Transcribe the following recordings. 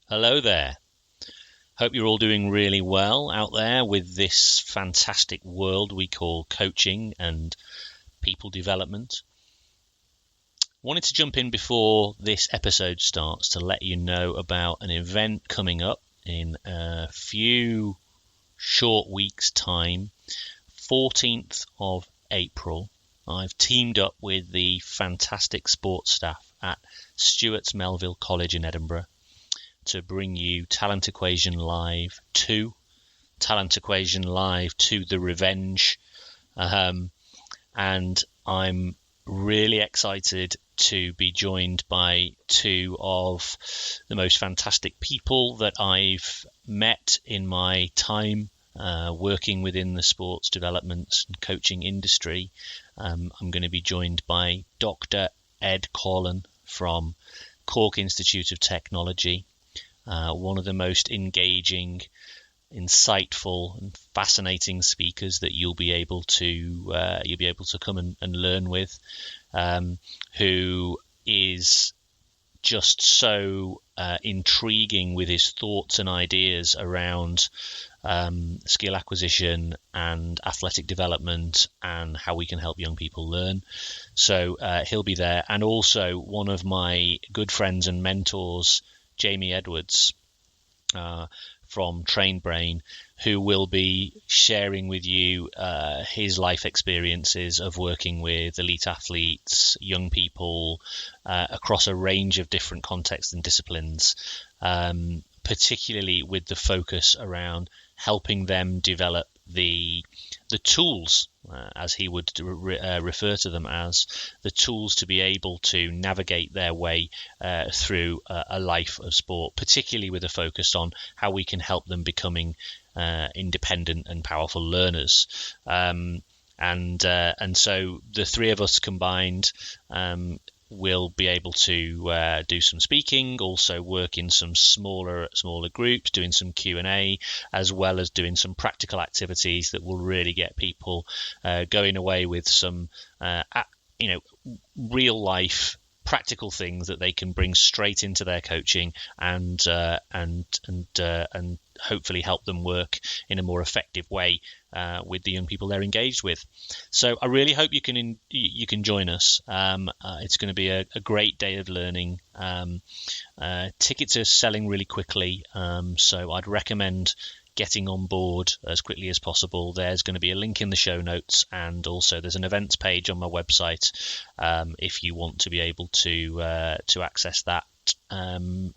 Hello there. Hope you're all doing really well out there with this fantastic world we call coaching and people development. Wanted to jump in before this episode starts to let you know about an event coming up in a few short weeks' time, 14th of April. I've teamed up with the fantastic sports staff at Stuart's Melville College in Edinburgh to bring you Talent Equation Live 2, Talent Equation Live 2 The Revenge, and I'm really excited to be joined by two of the most fantastic people that I've met in my time working within the sports development and coaching industry. I'm going to be joined by Dr. Ed Corlin from Cork Institute of Technology. One of the most engaging, insightful, and fascinating speakers that you'll be able to come and learn with, who is just so intriguing with his thoughts and ideas around skill acquisition and athletic development and how we can help young people learn. So he'll be there, and also one of my good friends and mentors, Jamie Edwards from Train Brain, who will be sharing with you his life experiences of working with elite athletes, young people across a range of different contexts and disciplines, particularly with the focus around helping them develop the tools, as he would refer to them as, the tools to be able to navigate their way through a life of sport, particularly with a focus on how we can help them becoming independent and powerful learners. And so the three of us combined will be able to do some speaking, also work in some smaller groups, doing some Q&A, as well as doing some practical activities that will really get people going away with some real life practical things that they can bring straight into their coaching and hopefully help them work in a more effective way with the young people they're engaged with. So I really hope you can join us. It's going to be a great day of learning. Tickets are selling really quickly, so I'd recommend getting on board as quickly as possible. There's going to be a link in the show notes, and also there's an events page on my website if you want to be able to access that and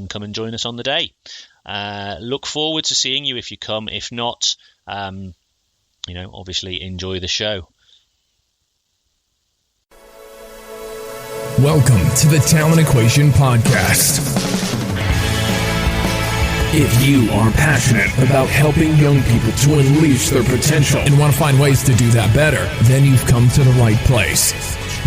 come and join us on the day. Look forward to seeing you if you come. If not, obviously enjoy the show. Welcome to the Talent Equation Podcast. If you are passionate about helping young people to unleash their potential and want to find ways to do that better, then you've come to the right place.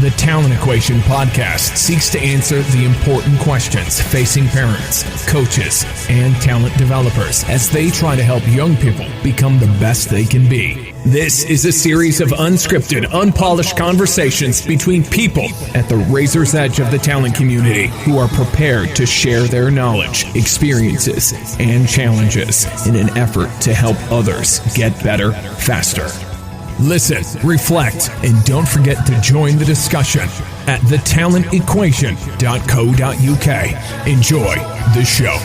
The Talent Equation Podcast seeks to answer the important questions facing parents, coaches, and talent developers as they try to help young people become the best they can be. This is a series of unscripted, unpolished conversations between people at the razor's edge of the talent community who are prepared to share their knowledge, experiences, and challenges in an effort to help others get better faster. Listen, reflect, and don't forget to join the discussion at thetalentequation.co.uk. Enjoy the show.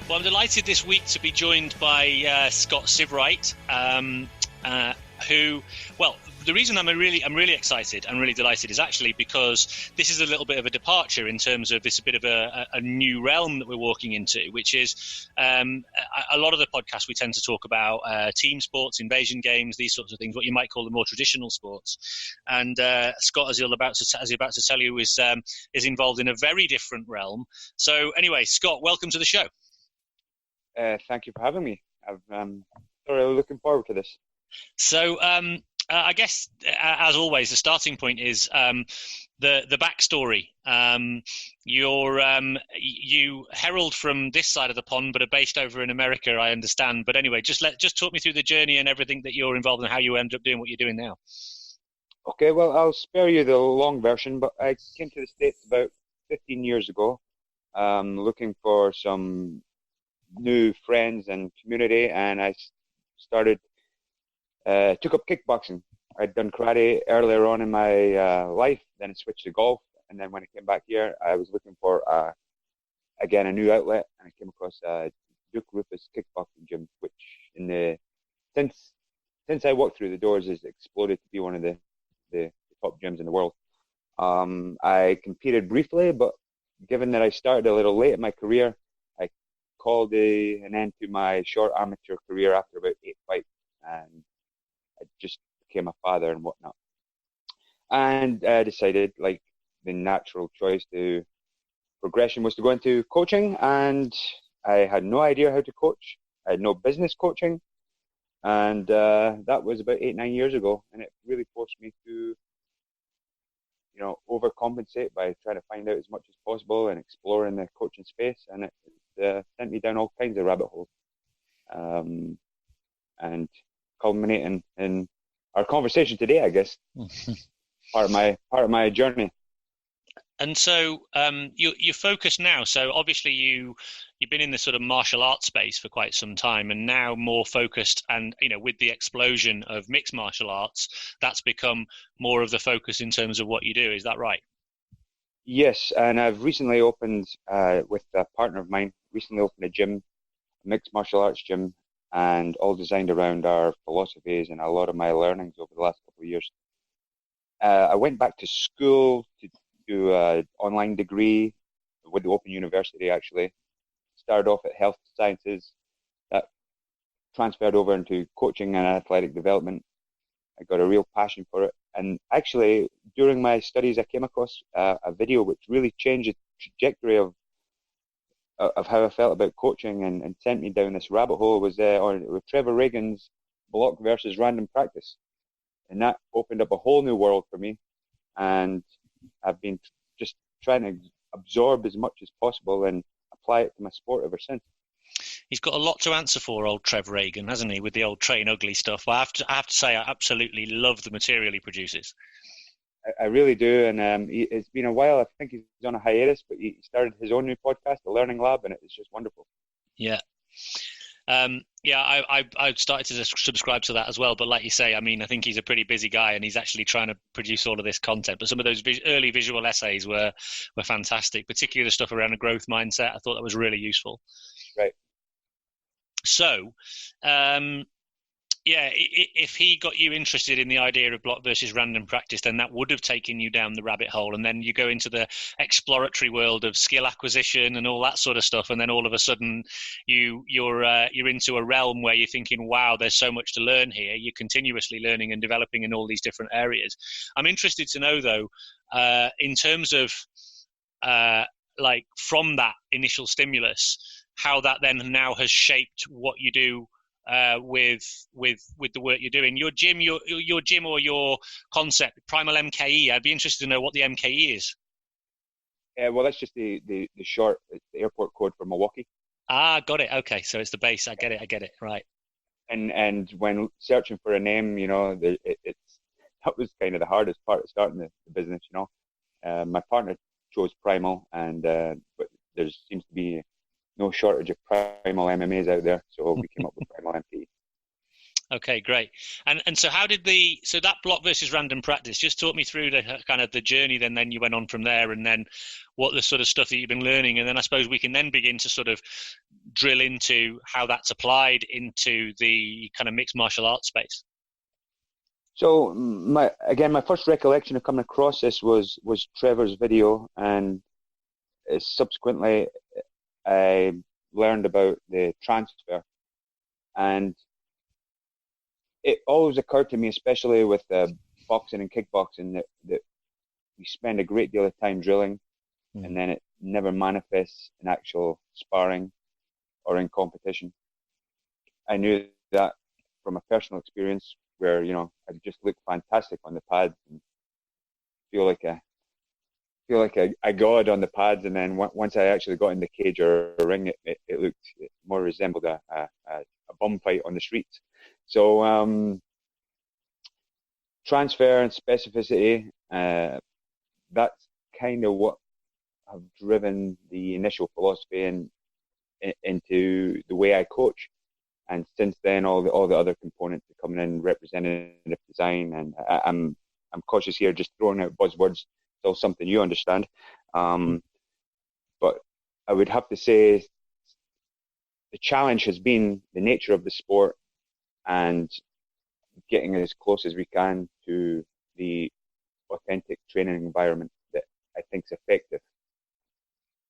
Well, I'm delighted this week to be joined by Scott Sievewright, who, well, the reason I'm really excited and really delighted is actually because this is a little bit of a departure in terms of it's a bit of a new realm that we're walking into, which is a lot of the podcasts we tend to talk about team sports, invasion games, these sorts of things, what you might call the more traditional sports. And Scott, as he's about to tell you, is involved in a very different realm. So anyway, Scott, welcome to the show. Thank you for having me. I'm thoroughly looking forward to this. So I guess, as always, the starting point is the backstory. You herald from this side of the pond, but are based over in America, I understand. But anyway, just talk me through the journey and everything that you're involved in, how you end up doing what you're doing now. Okay, well, I'll spare you the long version, but I came to the States about 15 years ago, looking for some new friends and community, and I started, took up kickboxing. I'd done karate earlier on in my life, then I switched to golf, and then when I came back here, I was looking for, again, a new outlet, and I came across Duke Rufus kickboxing gym, which since I walked through the doors has exploded to be one of the top gyms in the world. I competed briefly, but given that I started a little late in my career, I called an end to my short amateur career after about 8 fights, and I just became a father and whatnot. And I decided, like, the natural choice to progression was to go into coaching, and I had no idea how to coach. I had no business coaching, and that was about 8-9 years ago, and it really forced me to overcompensate by trying to find out as much as possible and explore in the coaching space, and it sent me down all kinds of rabbit holes, and culminating in our conversation today, I guess. part of my journey. And so you're focused now. So obviously you've been in this sort of martial arts space for quite some time, and now more focused. And with the explosion of mixed martial arts, that's become more of the focus in terms of what you do. Is that right? Yes, and I've recently opened with a partner of mine. Recently opened a gym, a mixed martial arts gym, and all designed around our philosophies and a lot of my learnings over the last couple of years. I went back to school to do an online degree with the Open University, actually. Started off at health sciences, that transferred over into coaching and athletic development. I got a real passion for it. And actually, during my studies, I came across a video which really changed the trajectory of how I felt about coaching and sent me down this rabbit hole. It was with Trevor Reagan's block versus random practice. And that opened up a whole new world for me. And I've been just trying to absorb as much as possible and apply it to my sport ever since. He's got a lot to answer for, old Trev Reagan, hasn't he, with the old train ugly stuff. But I have to say, I absolutely love the material he produces. I really do, and it's been a while. I think he's on a hiatus, but he started his own new podcast, The Learning Lab, and it's just wonderful. Yeah. I started to subscribe to that as well. But like you say, I mean, I think he's a pretty busy guy, and he's actually trying to produce all of this content. But some of those early visual essays were fantastic, particularly the stuff around a growth mindset. I thought that was really useful. Right. So, if he got you interested in the idea of block versus random practice, then that would have taken you down the rabbit hole. And then you go into the exploratory world of skill acquisition and all that sort of stuff. And then all of a sudden you're into a realm where you're thinking, wow, there's so much to learn here. You're continuously learning and developing in all these different areas. I'm interested to know, though, in terms of like from that initial stimulus, how that then now has shaped what you do with the work you're doing. Your gym or your concept, Primal MKE. I'd be interested to know what the MKE is. Well, that's just the short, it's the airport code for Milwaukee. Ah, got it. Okay, so it's the base. I get it. Right. And when searching for a name, that was kind of the hardest part of starting the business. My partner chose Primal, and but there seems to be no shortage of Primal MMAs out there, so we came up with Primal MKE. Okay, great. And so how did so that block versus random practice, just talk me through the kind of the journey, then you went on from there, and then what the sort of stuff that you've been learning, and then I suppose we can then begin to sort of drill into how that's applied into the kind of mixed martial arts space. So my first recollection of coming across this was Trevor's video, and subsequently I learned about the transfer, and it always occurred to me, especially with boxing and kickboxing, that we spend a great deal of time drilling, and then it never manifests in actual sparring or in competition. I knew that from a personal experience where I just look fantastic on the pads and feel like a god on the pads, and then once I actually got in the cage or a ring, it looked, it more resembled a bum fight on the streets. So transfer and specificity, that's kind of what have driven the initial philosophy into the way I coach. And since then, all the other components are coming in, representative design, and I'm cautious here, just throwing out buzzwords. Still something you understand, but I would have to say the challenge has been the nature of the sport and getting as close as we can to the authentic training environment that I think is effective.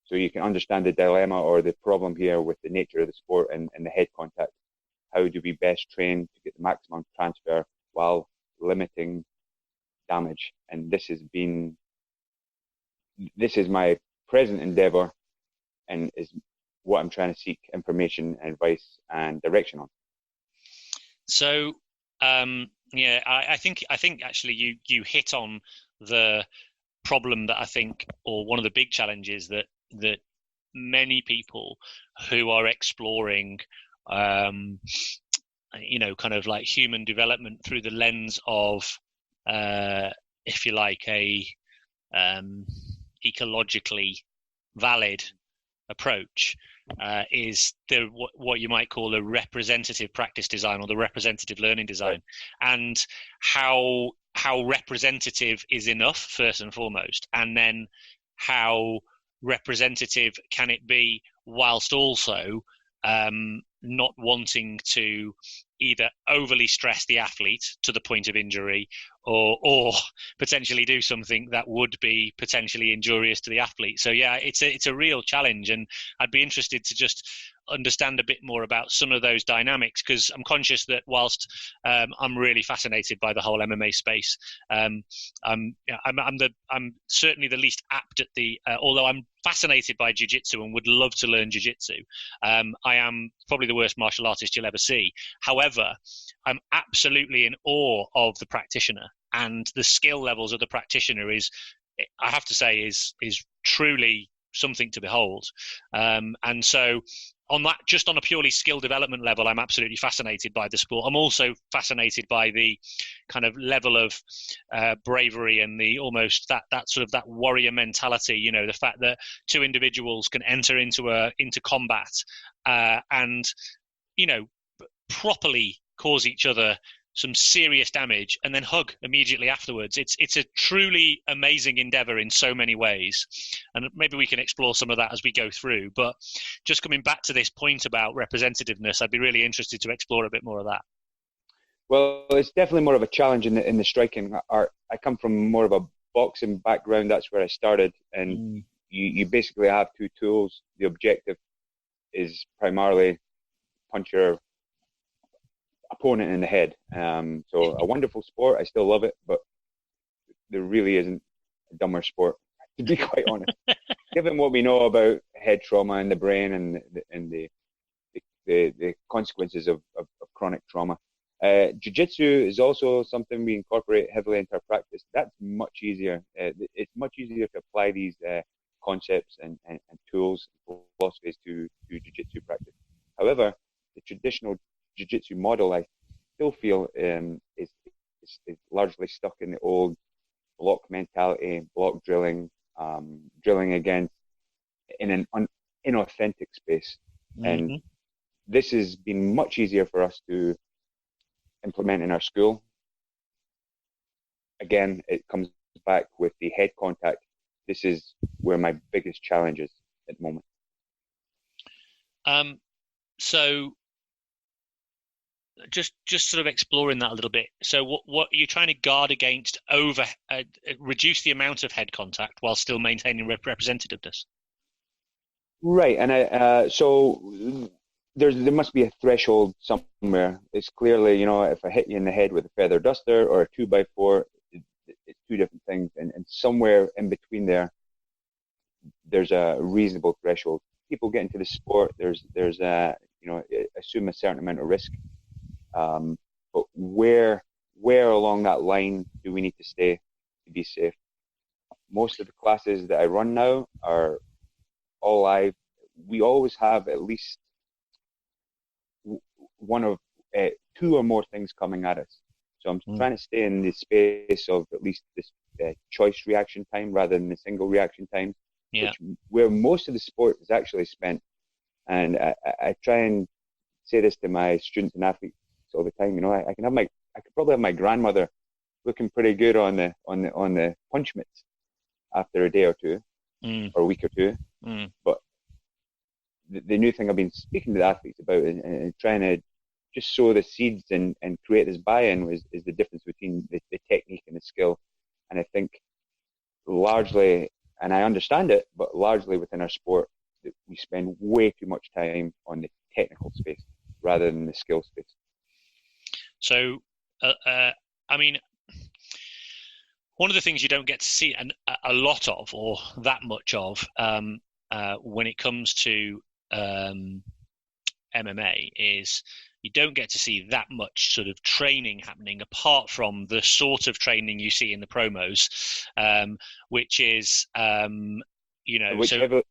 So you can understand the dilemma or the problem here with the nature of the sport and the head contact. How do we best train to get the maximum transfer while limiting damage? And this is my present endeavor, and is what I'm trying to seek information, advice, and direction on. So, I think actually you hit on the problem that I think, or one of the big challenges that many people who are exploring, kind of like human development through the lens of, if you like, a ecologically valid approach, is what you might call a representative practice design, or the representative learning design, and how representative is enough, first and foremost, and then how representative can it be whilst also not wanting to either overly stress the athlete to the point of injury, or potentially do something that would be potentially injurious to the athlete. So yeah, it's a real challenge, and I'd be interested to just understand a bit more about some of those dynamics, because I'm conscious that whilst I'm really fascinated by the whole MMA space, I'm certainly the least apt at the although I'm fascinated by jiu-jitsu and would love to learn jiu-jitsu, I am probably the worst martial artist you'll ever see. However, I'm absolutely in awe of the practitioner, and the skill levels of the practitioner is, I have to say, is truly something to behold. And so on that, just on a purely skill development level, I'm absolutely fascinated by the sport. I'm also fascinated by the kind of level of bravery and the almost that sort of that warrior mentality. The fact that two individuals can enter into combat and properly cause each other some serious damage and then hug immediately afterwards. It's a truly amazing endeavor in so many ways, and maybe we can explore some of that as we go through. But just coming back to this point about representativeness, I'd be really interested to explore a bit more of that. Well, it's definitely more of a challenge in the striking art. I come from more of a boxing background. That's where I started, and you basically have two tools. The objective is primarily punch your opponent in the head. So a wonderful sport. I still love it, but there really isn't a dumber sport, to be quite honest. Given what we know about head trauma in the brain and the consequences of chronic trauma. Jiu-jitsu is also something we incorporate heavily into our practice. That's much easier. It's much easier to apply these concepts and tools and philosophies to jiu-jitsu practice. However, the traditional jiu-jitsu model, I still feel, is largely stuck in the old block mentality, block drilling, drilling against in an inauthentic space. And this has been much easier for us to implement in our school. Again, it comes back with the head contact. This is where my biggest challenge is at the moment. So just sort of exploring that a little bit. So what are you trying to guard against? Reduce the amount of head contact while still maintaining representativeness. Right, and so there must be a threshold somewhere. It's clearly, if I hit you in the head with a feather duster or a 2x4, it's two different things, and somewhere in between there's a reasonable threshold. People get into the sport. There's assume a certain amount of risk. But where where along that line do we need to stay to be safe? Most of the classes that I run now are all live. We always have at least one of two or more things coming at us. So I'm trying to stay in the space of at least this choice reaction time rather than the single reaction time, where most of the sport is actually spent. And I try and say this to my students and athletes all the time. I could probably have my grandmother looking pretty good on the punch mitts after a day or two, or a week or two. But the new thing I've been speaking to the athletes about and trying to just sow the seeds and create this buy-in is the difference between the technique and the skill. And I think largely, and I understand it, but largely within our sport, that we spend way too much time on the technical space rather than the skill space. So, one of the things you don't get to see a lot of, or that much of, when it comes to MMA, is you don't get to see that much sort of training happening apart from the sort of training you see in the promos, which is,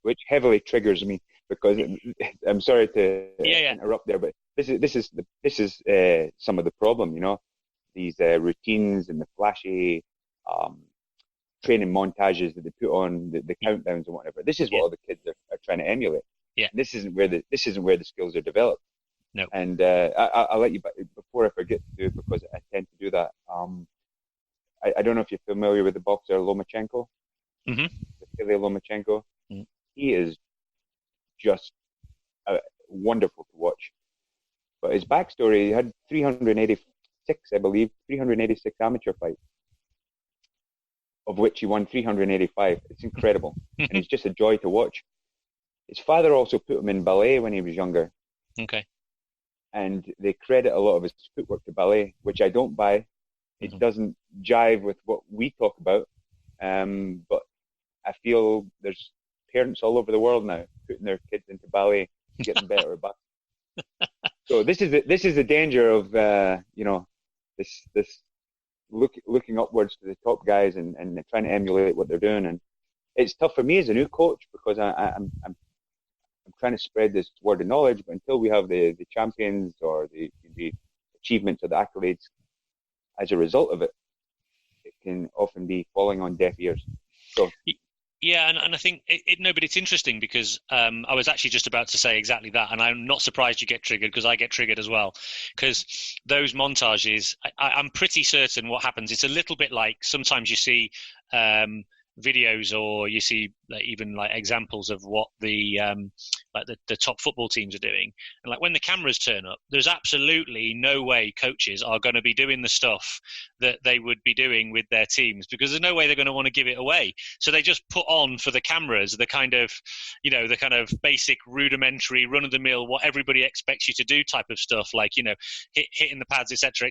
which heavily triggers me, because I'm sorry to interrupt there, but this is some of the problem. These routines and the flashy training montages that they put on, the countdowns and whatever. This is what all the kids are trying to emulate. Yeah, and this isn't where the skills are developed. No. And I'll let you, before I forget to do it, because I tend to do that. I don't know if you're familiar with the boxer Lomachenko. Vasily Lomachenko. He is just wonderful to watch. But his backstory, he had 386 amateur fights, of which he won 385. It's incredible. And he's just a joy to watch. His father also put him in ballet when he was younger. Okay. And they credit a lot of his footwork to ballet, which I don't buy. It doesn't jive with what we talk about. But I feel there's parents all over the world now putting their kids into ballet, getting better at ballet. So this is the danger of this looking upwards to the top guys and trying to emulate what they're doing. And it's tough for me as a new coach, because I'm trying to spread this word of knowledge, but until we have the champions or the achievements or the accolades as a result of it, it can often be falling on deaf ears. So. Yeah, and I think but it's interesting, because I was actually just about to say exactly that, and I'm not surprised you get triggered, because I get triggered as well. Because those montages, I'm pretty certain what happens. It's a little bit like sometimes you see videos, or you see even examples of what the top football teams are doing, and when the cameras turn up, there's absolutely no way coaches are going to be doing the stuff that they would be doing with their teams, because there's no way they're going to want to give it away. So they just put on for the cameras the kind of basic rudimentary run of the mill, what everybody expects you to do type of stuff, hitting the pads, etc.,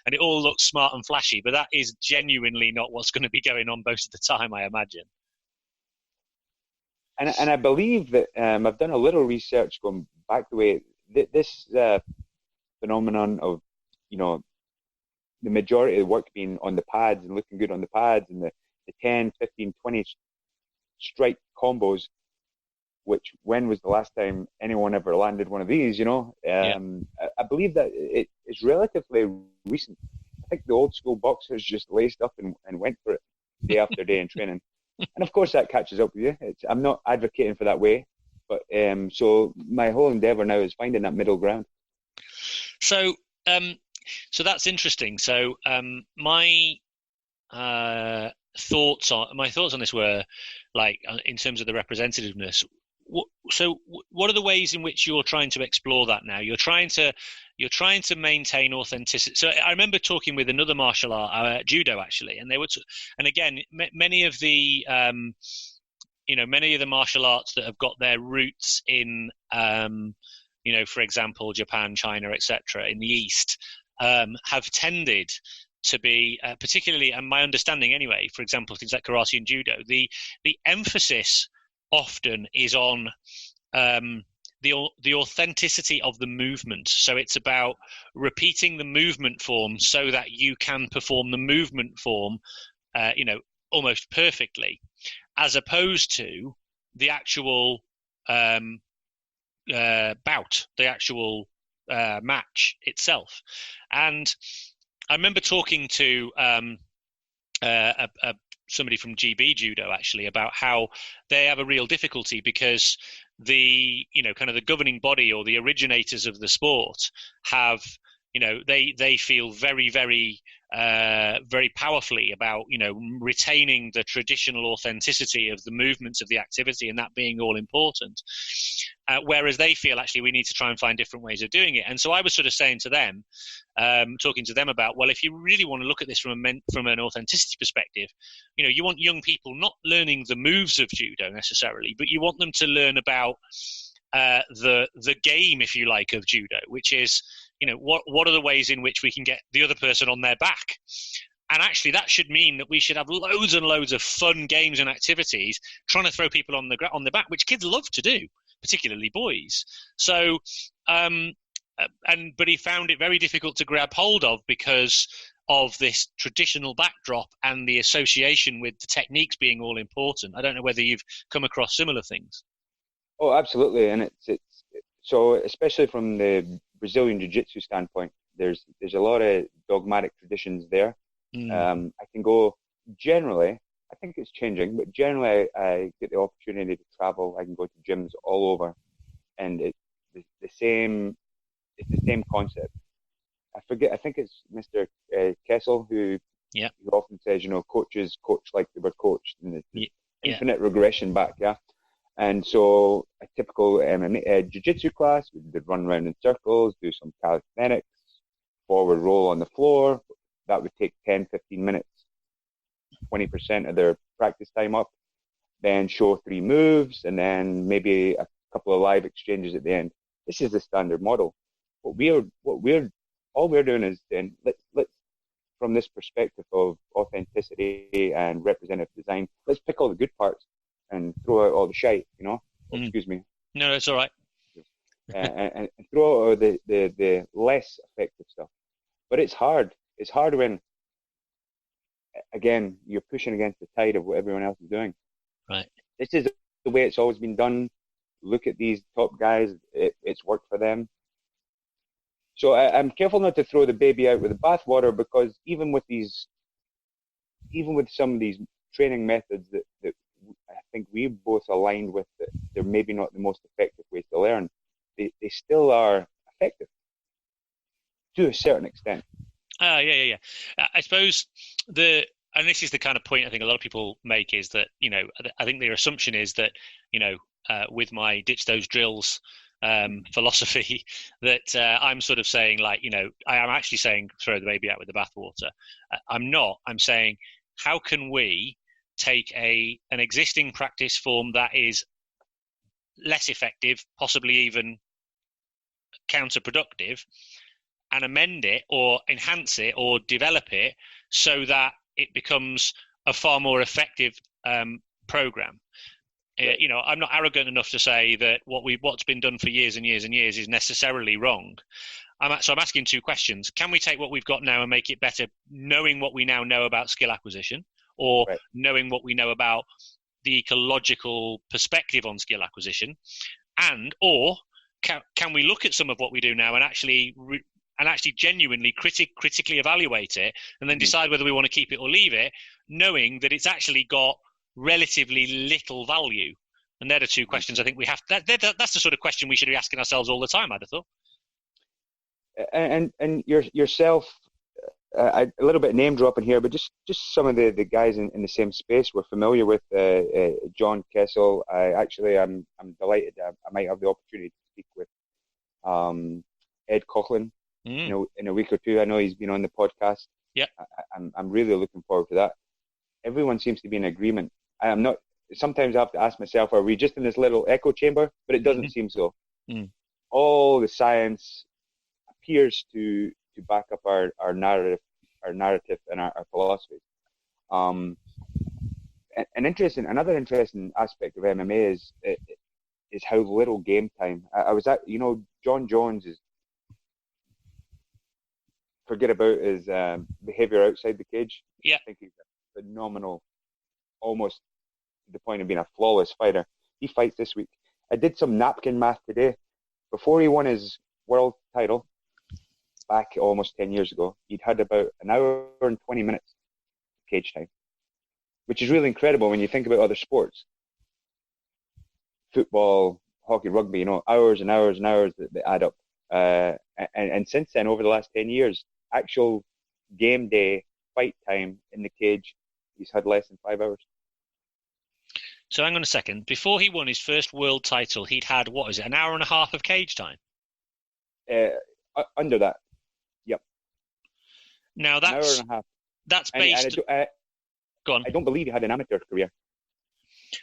and it all looks smart and flashy, but that is genuinely not what's going to be going on most of the time, I imagine. And I believe that I've done a little research going back the way this phenomenon of the majority of the work being on the pads and looking good on the pads, and the 10, 15, 20 strike combos, which when was the last time anyone ever landed one of these? I believe that it is relatively recent. I think the old school boxers just laced up and went for it day after day in training. And of course that catches up with you. I'm not advocating for that way, but so my whole endeavor now is finding that middle ground. So that's interesting. So my thoughts on this were in terms of the representativeness. So what are the ways in which you're trying to explore that now? You're trying to maintain authenticity. So I remember talking with another martial art, judo actually, and they were, and again, many of the martial arts that have got their roots in, for example, Japan, China, etc., in the East, have tended to be, particularly, and my understanding anyway, for example, things like karate and judo, the emphasis often is on the authenticity of the movement. So it's about repeating the movement form so that you can perform the movement form, almost perfectly, as opposed to the actual bout, the actual match itself. And I remember talking to somebody from GB Judo actually about how they have a real difficulty because the kind of the governing body or the originators of the sport have they feel very, very very powerfully about retaining the traditional authenticity of the movements of the activity and that being all important, whereas they feel actually we need to try and find different ways of doing it. And so I was sort of saying to them, talking to them about, well, if you really want to look at this from an authenticity perspective, you want young people not learning the moves of judo necessarily, but you want them to learn about the game, if you like, of judo, which is what are the ways in which we can get the other person on their back. And actually that should mean that we should have loads and loads of fun games and activities trying to throw people on the back, which kids love to do, particularly boys. So but he found it very difficult to grab hold of because of this traditional backdrop and the association with the techniques being all important. I don't know whether you've come across similar things. Oh, absolutely. And it's so especially from the Brazilian Jiu-Jitsu standpoint, there's a lot of dogmatic traditions there. I can go generally, I think it's changing, but generally I get the opportunity to travel. I can go to gyms all over, and it's the same concept. I think it's Mr. Kessel who often says, coaches coach like they were coached, and the infinite regression back, And so a typical MMA jiu-jitsu class, they'd run around in circles, do some calisthenics, forward roll on the floor. That would take 10, 15 minutes, 20% of their practice time up, then show 3 moves, and then maybe a couple of live exchanges at the end. This is the standard model. All we're doing is then let's from this perspective of authenticity and representative design, let's pick all the good parts and throw out all the shite, excuse me. No, that's all right. and throw out the less effective stuff. But it's hard. It's hard when, again, you're pushing against the tide of what everyone else is doing. Right. This is the way it's always been done. Look at these top guys. It's worked for them. So I'm careful not to throw the baby out with the bathwater, because even with some of these training methods that I think we both aligned with, that they're maybe not the most effective ways to learn, they still are effective to a certain extent. Yeah. I suppose and this is the kind of point I think a lot of people make, is that, I think their assumption is that, with my ditch those drills philosophy, that I'm sort of saying, like, I am actually saying throw the baby out with the bathwater. I'm not. I'm saying, how can we take an existing practice form that is less effective, possibly even counterproductive, and amend it or enhance it or develop it so that it becomes a far more effective program. I'm not arrogant enough to say that what's been done for years and years and years is necessarily wrong. So I'm asking 2 questions. Can we take what we've got now and make it better, knowing what we now know about skill acquisition, or knowing what we know about the ecological perspective on skill acquisition? Or can we look at some of what we do now and actually genuinely critically evaluate it, and then decide whether we want to keep it or leave it, knowing that it's actually got relatively little value? And they're the 2 questions I think we have. That's the sort of question we should be asking ourselves all the time, I'd have thought. And yourself, a little bit name dropping here, but just some of the guys in the same space we're familiar with. John Kessel. I'm delighted I might have the opportunity to speak with Ed Coughlin in a week or 2. I know he's been on the podcast. Yeah, I'm really looking forward to that. Everyone seems to be in agreement. I am not. Sometimes I have to ask myself, are we just in this little echo chamber? But it doesn't seem so. All the science appears to back up our narrative and our philosophy. Another interesting aspect of MMA is is how little game time. I was at, John Jones is, forget about his behavior outside the cage. Yeah. I think he's a phenomenal, almost to the point of being a flawless fighter. He fights this week. I did some napkin math today. Before he won his world title back almost 10 years ago, he'd had about an hour and 20 minutes cage time, which is really incredible when you think about other sports. Football, hockey, rugby, hours and hours and hours that add up. And since then, over the last 10 years, actual game day fight time in the cage, he's had less than 5 hours. So hang on a second. Before he won his first world title, he'd had, what is it, an hour and a half of cage time? Under that. Yep. Now an hour and a half. That's based. Go on. I don't believe he had an amateur career.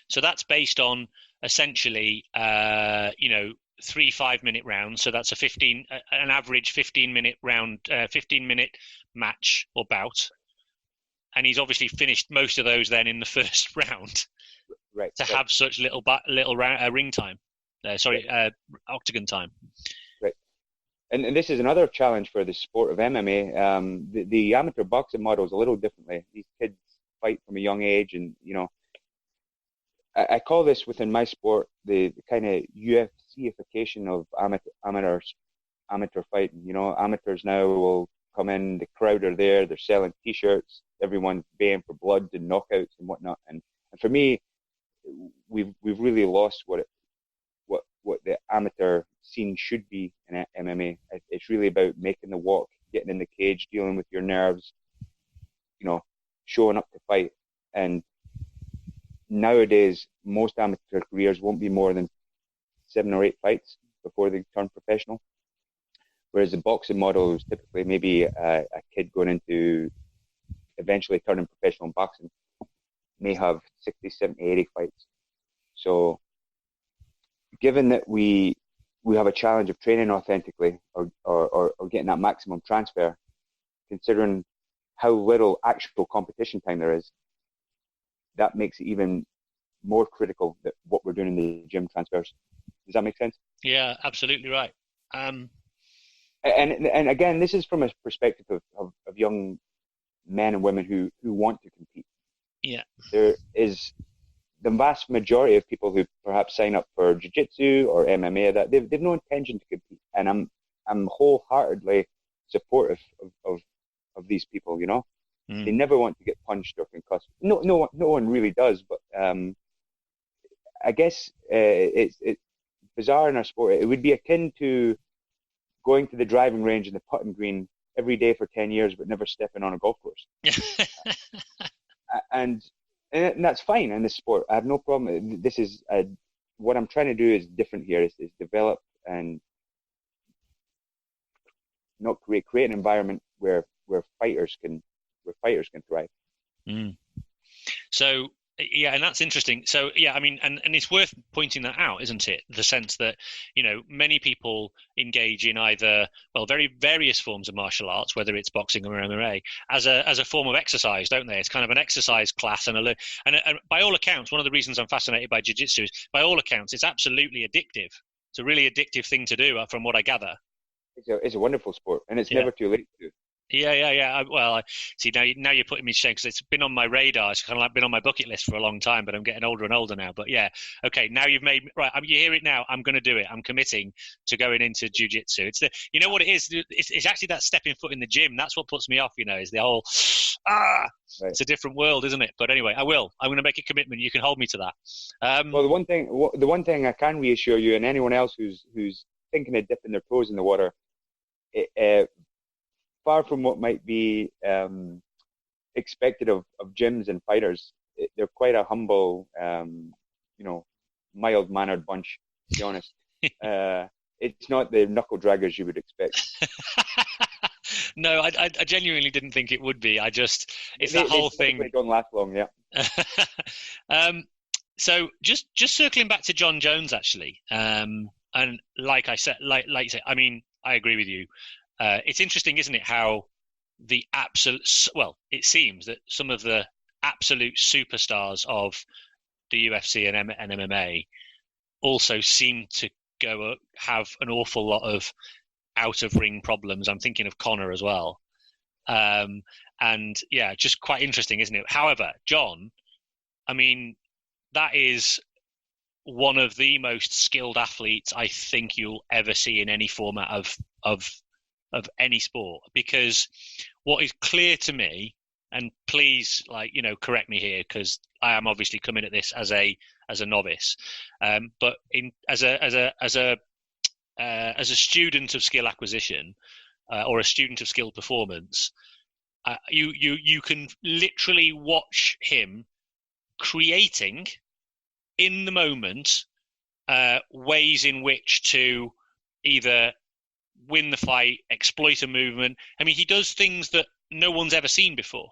So that's based on essentially, 3 5-minute rounds. So that's an average 15-minute round, 15-minute match or bout. And he's obviously finished most of those then in the first round. Right. To have such little ring time. Octagon time. Right. And this is another challenge for the sport of MMA. The amateur boxing model is a little differently. These kids fight from a young age, and I call this within my sport the kind of UFCification of amateur fighting. Amateurs now will come in, the crowd are there, they're selling T-shirts, everyone's baying for blood and knockouts and whatnot. And for me, we've really lost what the amateur scene should be in MMA. It's really about making the walk, getting in the cage, dealing with your nerves, showing up to fight. And nowadays, most amateur careers won't be more than 7 or 8 fights before they turn professional. Whereas the boxing model is typically maybe a kid going into eventually turning professional in boxing may have 60, 70, 80 fights. So given that we have a challenge of training authentically or getting that maximum transfer, considering how little actual competition time there is, that makes it even more critical that what we're doing in the gym transfers. Does that make sense? Yeah, absolutely right. And again, this is from a perspective of young men and women who want to compete. Yeah. There is the vast majority of people who perhaps sign up for jiu-jitsu or MMA, that they've no intention to compete. And I'm wholeheartedly supportive of these people, They never want to get punched or concussed. No one really does, but I guess it's bizarre in our sport. It would be akin to going to the driving range in the putting green every day for 10 years, but never stepping on a golf course. and that's fine in this sport. I have no problem. This is what I'm trying to do is different here. Is develop and not create an environment where fighters can thrive. So yeah, and that's interesting. So yeah, I mean, and it's worth pointing that out, isn't it? The sense that many people engage in either very various forms of martial arts, whether it's boxing or MMA, as a form of exercise, don't they? It's kind of an exercise class, and by all accounts, one of the reasons I'm fascinated by jiu-jitsu is, by all accounts, it's absolutely addictive. It's a really addictive thing to do, from what I gather. It's a wonderful sport, and it's never too late to do. Yeah. Well, I see now you're putting me to shame, because it's been on my radar. It's kind of like been on my bucket list for a long time, but I'm getting older and older now. But yeah, okay. Now you've made right. You hear it now. I'm going to do it. I'm committing to going into jiu-jitsu. It's what it is. It's actually that stepping foot in the gym. That's what puts me off. Is the whole Right. It's a different world, isn't it? But anyway, I will. I'm going to make a commitment. You can hold me to that. Well, the one thing I can reassure you, and anyone else who's thinking of dipping their toes in the water, far from what might be expected of gyms and fighters, they're quite a humble, mild-mannered bunch, to be honest. It's not the knuckle draggers you would expect. No, I genuinely didn't think it would be. It's that whole thing. They don't last long, yeah. So just circling back to John Jones, actually, and like I said, like you say, I mean, I agree with you. It's interesting, isn't it, how it seems that some of the absolute superstars of the UFC and MMA also seem to have an awful lot of out of ring problems. I'm thinking of Connor as well. And yeah, just quite interesting, isn't it? However, John, I mean, that is one of the most skilled athletes I think you'll ever see in any format of any sport, because what is clear to me, and please, correct me here, because I am obviously coming at this as a novice, but as a student of skill acquisition, or a student of skill performance, you can literally watch him creating in the moment ways in which to either win the fight, exploit a movement. I mean, he does things that no one's ever seen before.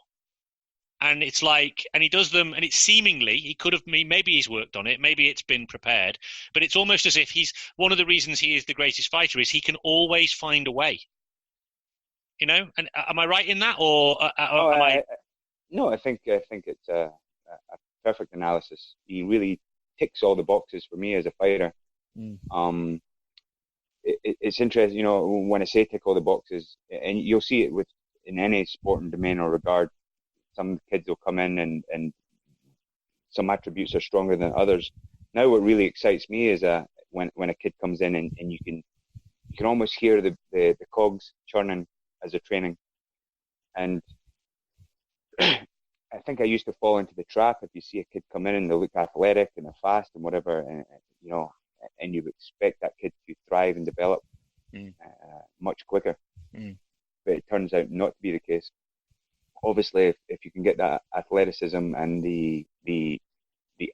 And it's like, and he does them, and it's seemingly, he could have, maybe he's worked on it, maybe it's been prepared, but it's almost as if one of the reasons he is the greatest fighter is he can always find a way. And am I right in that, or am I? No, I think it's a perfect analysis. He really ticks all the boxes for me as a fighter. It's interesting, when I say tick all the boxes, and you'll see it in any sport and domain or regard. Some kids will come in and some attributes are stronger than others. Now, what really excites me is when a kid comes in and you can almost hear the cogs churning as they're training. And I think I used to fall into the trap. If you see a kid come in and they look athletic and they're fast and whatever, and you expect that kid to thrive and develop much quicker. But it turns out not to be the case. Obviously, if you can get that athleticism and the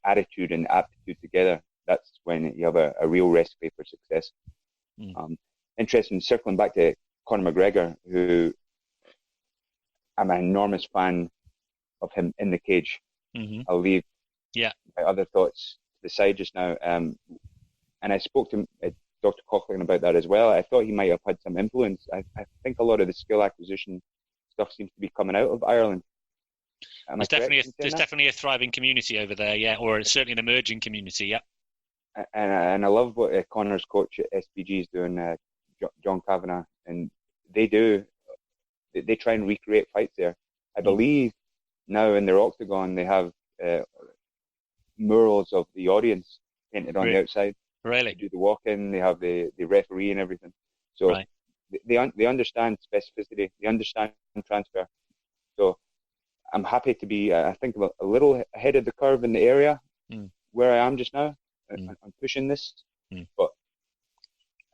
attitude and aptitude together, that's when you have a real recipe for success. Interesting, circling back to Conor McGregor, who I'm an enormous fan of him in the cage. I'll leave my other thoughts to the side just now. And I spoke to Dr. Coughlin about that as well. I thought he might have had some influence. I think a lot of the skill acquisition stuff seems to be coming out of Ireland. There's definitely a thriving community over there, yeah, or certainly an emerging community, yeah. And I love what Conor's coach at SBG is doing, John Kavanagh, and they try and recreate fights there. I believe now in their octagon they have murals of the audience painted on the outside. Really? They do the walk-in, they have the referee and everything. So they understand specificity, they understand transfer. So I'm happy to be, I think, a little ahead of the curve in the area where I am just now. I'm pushing this, but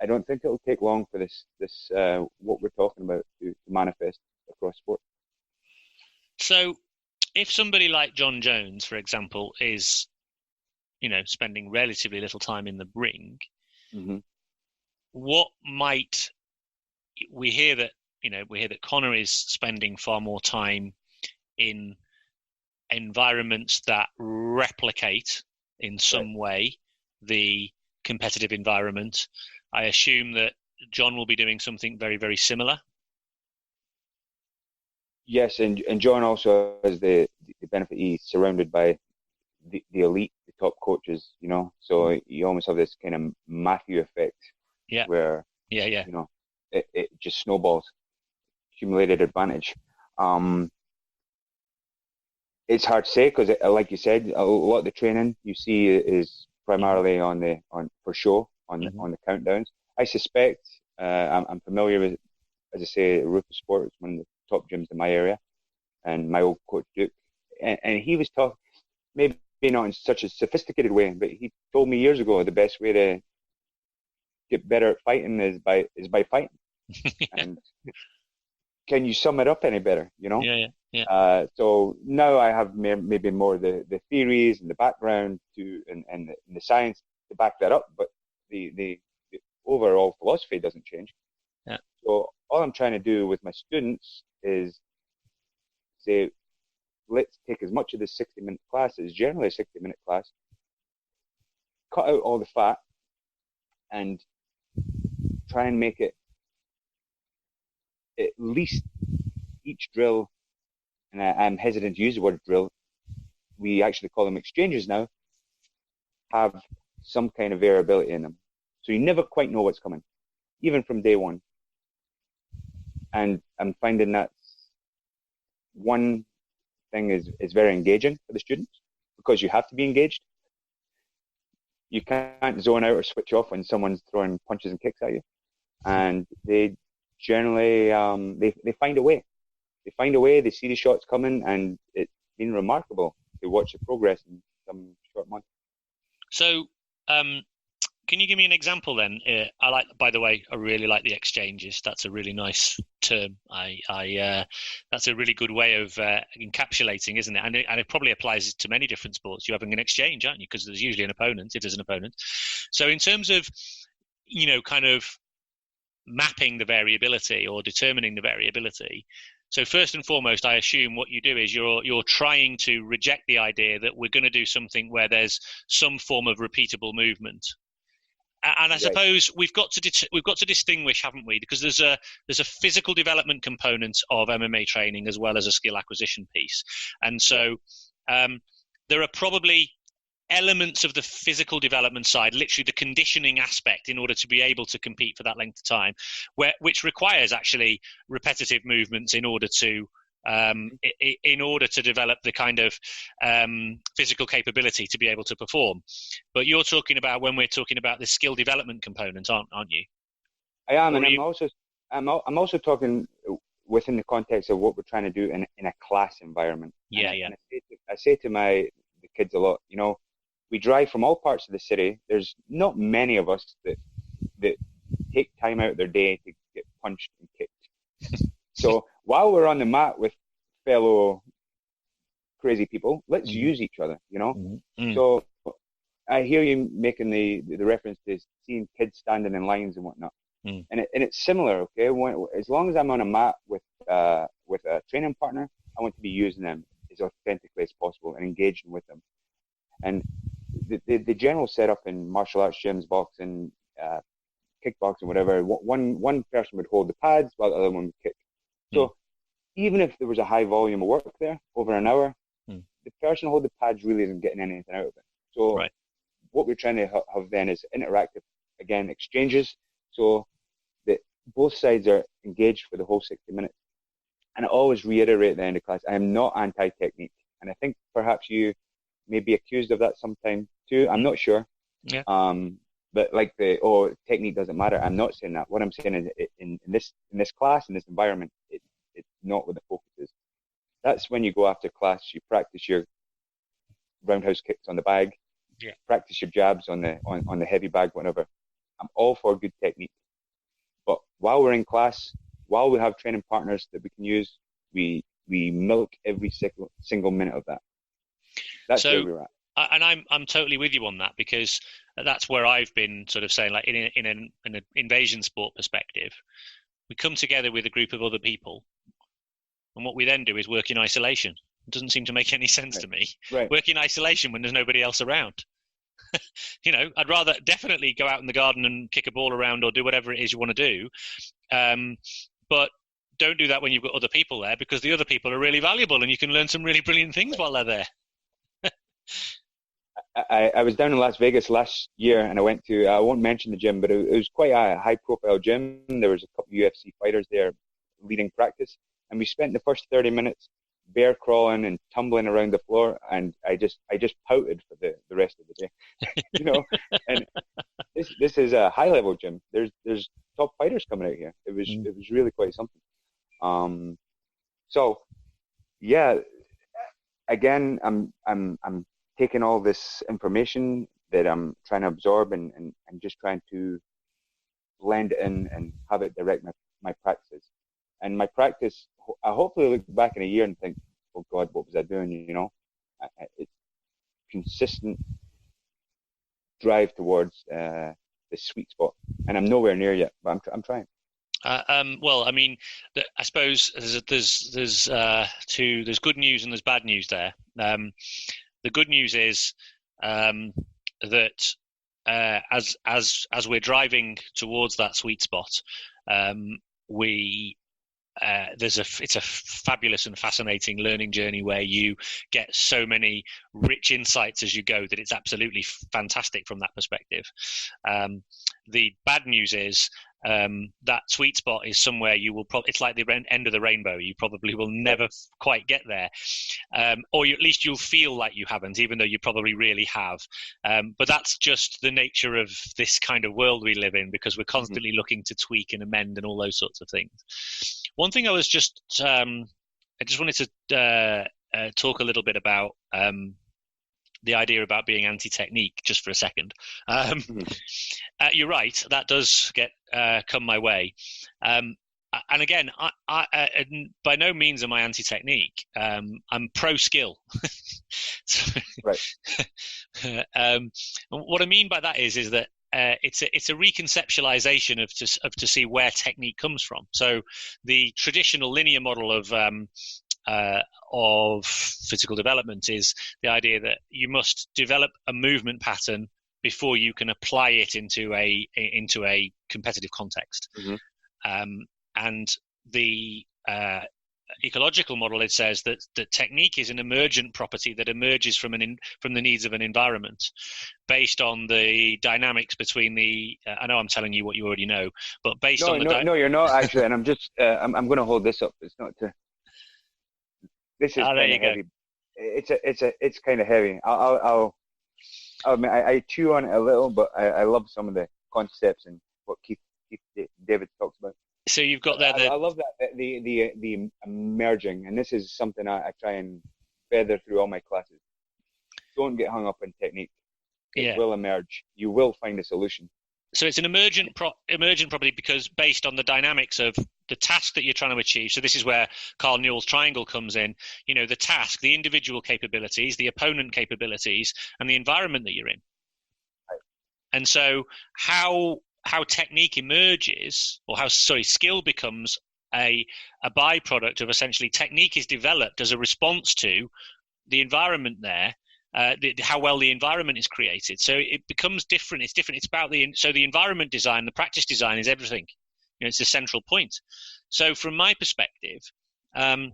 I don't think it'll take long for this what we're talking about to manifest across sport. So if somebody like John Jones, for example, is, spending relatively little time in the ring, what might we hear that Conor is spending far more time in environments that replicate in some way the competitive environment. I assume that John will be doing something very, very similar. Yes, and John also has the benefit, he's surrounded by the elite, the top coaches, so you almost have this kind of Matthew effect where it just snowballs, accumulated advantage. It's hard to say because, like you said, a lot of the training you see is primarily for show on the countdowns. I suspect I'm familiar with, as I say, Rufus Sport, it's one of the top gyms in my area, and my old coach Duke, and he was talking, maybe not in such a sophisticated way, but he told me years ago the best way to get better at fighting is by fighting. And can you sum it up any better? Yeah. So now I have maybe more the theories and the background and the science to back that up, but the overall philosophy doesn't change. Yeah. So all I'm trying to do with my students is say, let's take as much of this 60-minute class, it's generally a 60-minute class, cut out all the fat and try and make it at least each drill, and I'm hesitant to use the word drill, we actually call them exchanges now, have some kind of variability in them. So you never quite know what's coming, even from day one. And I'm finding that one thing is very engaging for the students, because you have to be engaged. You can't zone out or switch off when someone's throwing punches and kicks at you. And they generally, they find a way. They find a way, they see the shots coming, and it's been remarkable to watch the progress in some short months. So, can you give me an example then? By the way, I really like the exchanges. That's a really nice term. That's a really good way of encapsulating, isn't it? And it probably applies to many different sports. You're having an exchange, aren't you? Because there's usually an opponent, if there's an opponent. So in terms of, kind of mapping the variability or determining the variability, so first and foremost, I assume what you do is you're trying to reject the idea that we're going to do something where there's some form of repeatable movement. And I suppose we've got to distinguish, haven't we? Because there's a physical development component of MMA training as well as a skill acquisition piece. And so there are probably elements of the physical development side, literally the conditioning aspect, in order to be able to compete for that length of time, which requires actually repetitive movements in order to develop the kind of physical capability to be able to perform. But you're talking about, when we're talking about the skill development component, aren't you? I am, and I'm also talking within the context of what we're trying to do in a class environment. Yeah. And I say to the kids a lot, we drive from all parts of the city. There's not many of us that take time out of their day to get punched and kicked. So while we're on the mat with fellow crazy people, let's use each other, So I hear you making the reference to seeing kids standing in lines and whatnot. And it's similar, okay? As long as I'm on a mat with a training partner, I want to be using them as authentically as possible and engaging with them. And the general setup in martial arts gyms, boxing, kickboxing, whatever, one person would hold the pads while the other one would kick. So even if there was a high volume of work there over an hour, the person holding the pads really isn't getting anything out of it. So what we're trying to have then is interactive, again, exchanges, so that both sides are engaged for the whole 60 minutes. And I always reiterate at the end of class, I am not anti-technique. And I think perhaps you may be accused of that sometime too. I'm not sure. Yeah. But like technique doesn't matter. I'm not saying that. What I'm saying is in this class, in this environment, it's not what the focus is. That's when you go after class, you practice your roundhouse kicks on the bag, practice your jabs on the heavy bag, whatever. I'm all for good technique. But while we're in class, while we have training partners that we can use, we milk every single minute of that. That's where we're at. And I'm totally with you on that, because that's where I've been sort of saying, like in an invasion sport perspective, we come together with a group of other people, and what we then do is work in isolation. It doesn't seem to make any sense to me. Right. Work in isolation when there's nobody else around. I'd rather definitely go out in the garden and kick a ball around or do whatever it is you want to do. But don't do that when you've got other people there, because the other people are really valuable and you can learn some really brilliant things while they're there. I was down in Las Vegas last year, and I went to, I won't mention the gym, but it was quite a high-profile gym. There was a couple of UFC fighters there leading practice, and we spent the first 30 minutes bear crawling and tumbling around the floor, and I just pouted for the rest of the day. And this is a high-level gym. There's top fighters coming out here. It was really quite something. So yeah, again, I'm taking all this information that I'm trying to absorb and just trying to blend it in and have it direct my practices. And my practice, I hopefully look back in a year and think, oh God, what was I doing? It's consistent drive towards the sweet spot, and I'm nowhere near yet, but I'm trying. Well, I mean, I suppose there's good news and there's bad news there. The good news is that as we're driving towards that sweet spot, we it's a fabulous and fascinating learning journey where you get so many rich insights as you go that it's absolutely fantastic from that perspective. The bad news is that sweet spot is somewhere you will probably, it's like the end of the rainbow. You probably will never quite get there. Or at least you'll feel like you haven't, even though you probably really have. But that's just the nature of this kind of world we live in, because we're constantly looking to tweak and amend and all those sorts of things. One thing I just wanted to talk a little bit about the idea about being anti-technique just for a second. You're right, that does come my way. And again, I by no means am I anti-technique. I'm pro-skill. Right. What I mean by that is that it's a reconceptualization of to see where technique comes from. So the traditional linear model of physical development is the idea that you must develop a movement pattern before you can apply it into a competitive context. And the ecological model, it says that technique is an emergent property that emerges from the needs of an environment based on the dynamics between the I know I'm telling you what you already know, but based on no, you're not actually, and I'm just I'm going to hold this up. It's not to. This is kind of heavy. It's kind of heavy. I'll admit, I chew on it a little, but I love some of the concepts and what Keith David talks about. So you've got there. I love that the merging, and this is something I try and feather through all my classes. Don't get hung up on technique. It will emerge. You will find a solution. So it's an emergent property because based on the dynamics of the task that you're trying to achieve. So this is where Carl Newell's triangle comes in. You know, the task, the individual capabilities, the opponent capabilities, and the environment that you're in. Right. And so how technique emerges, or how skill becomes a byproduct of essentially technique is developed as a response to the environment there. How well the environment is created, so it becomes different. It's different. It's about the environment design, the practice design is everything. You know, it's the central point. So from my perspective, one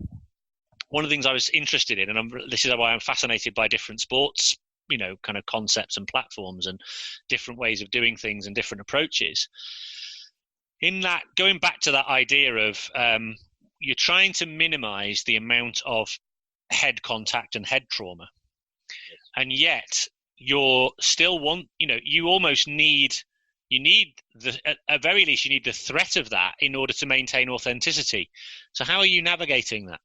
of the things I was interested in, and this is why I'm fascinated by different sports, you know, kind of concepts and platforms and different ways of doing things and different approaches. In that, going back to that idea of you're trying to minimize the amount of head contact and head trauma. And yet you're still you almost need at very least you need the threat of that in order to maintain authenticity. So how are you navigating that?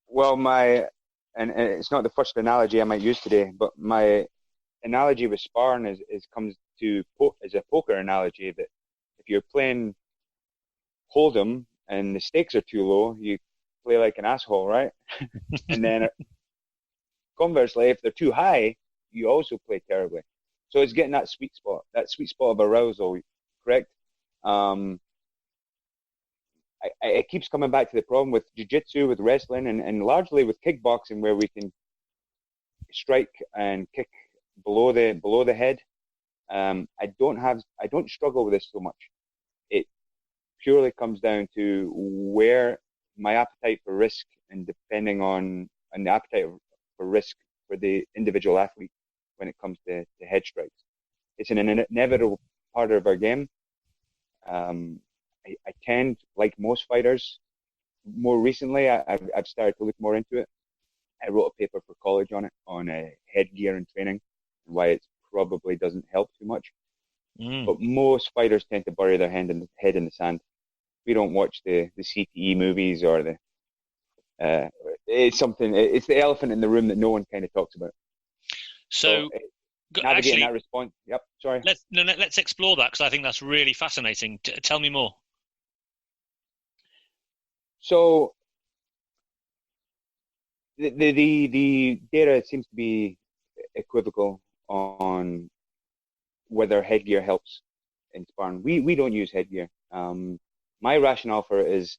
Well, and it's not the first analogy I might use today, but my analogy with sparring is a poker analogy, that if you're playing Hold'em and the stakes are too low, you play like an asshole, right? And then conversely, if they're too high, you also play terribly. So it's getting that sweet spot of arousal, correct? It keeps coming back to the problem with jiu-jitsu, with wrestling, and largely with kickboxing, where we can strike and kick below the head. I don't struggle with this so much. It purely comes down to where my appetite for risk, and depending on the appetite for risk for the individual athlete when it comes to head strikes. It's an inevitable part of our game. I tend, like most fighters, more recently, I've started to look more into it. I wrote a paper for college on headgear and training, and why it probably doesn't help too much. But most fighters tend to bury their head in the sand. We don't watch the CTE movies or it's the elephant in the room that no one kind of talks about. So navigating that response. Yep. Sorry. Let's explore that, because I think that's really fascinating. Tell me more. So the data seems to be equivocal on whether headgear helps in sparring. We don't use headgear. My rationale for it is,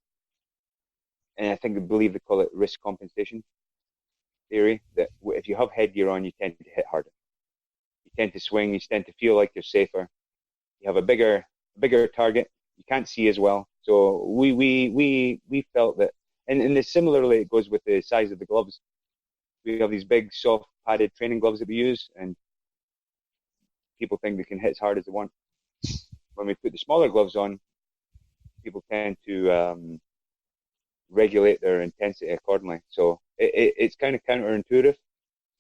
and I believe they call it risk compensation theory, that if you have headgear on, you tend to hit harder. You tend to swing. You tend to feel like you're safer. You have a bigger target. You can't see as well. So we felt that, and similarly it goes with the size of the gloves. We have these big, soft, padded training gloves that we use, and people think they can hit as hard as they want. When we put the smaller gloves on, people tend to regulate their intensity accordingly. So it's kind of counterintuitive.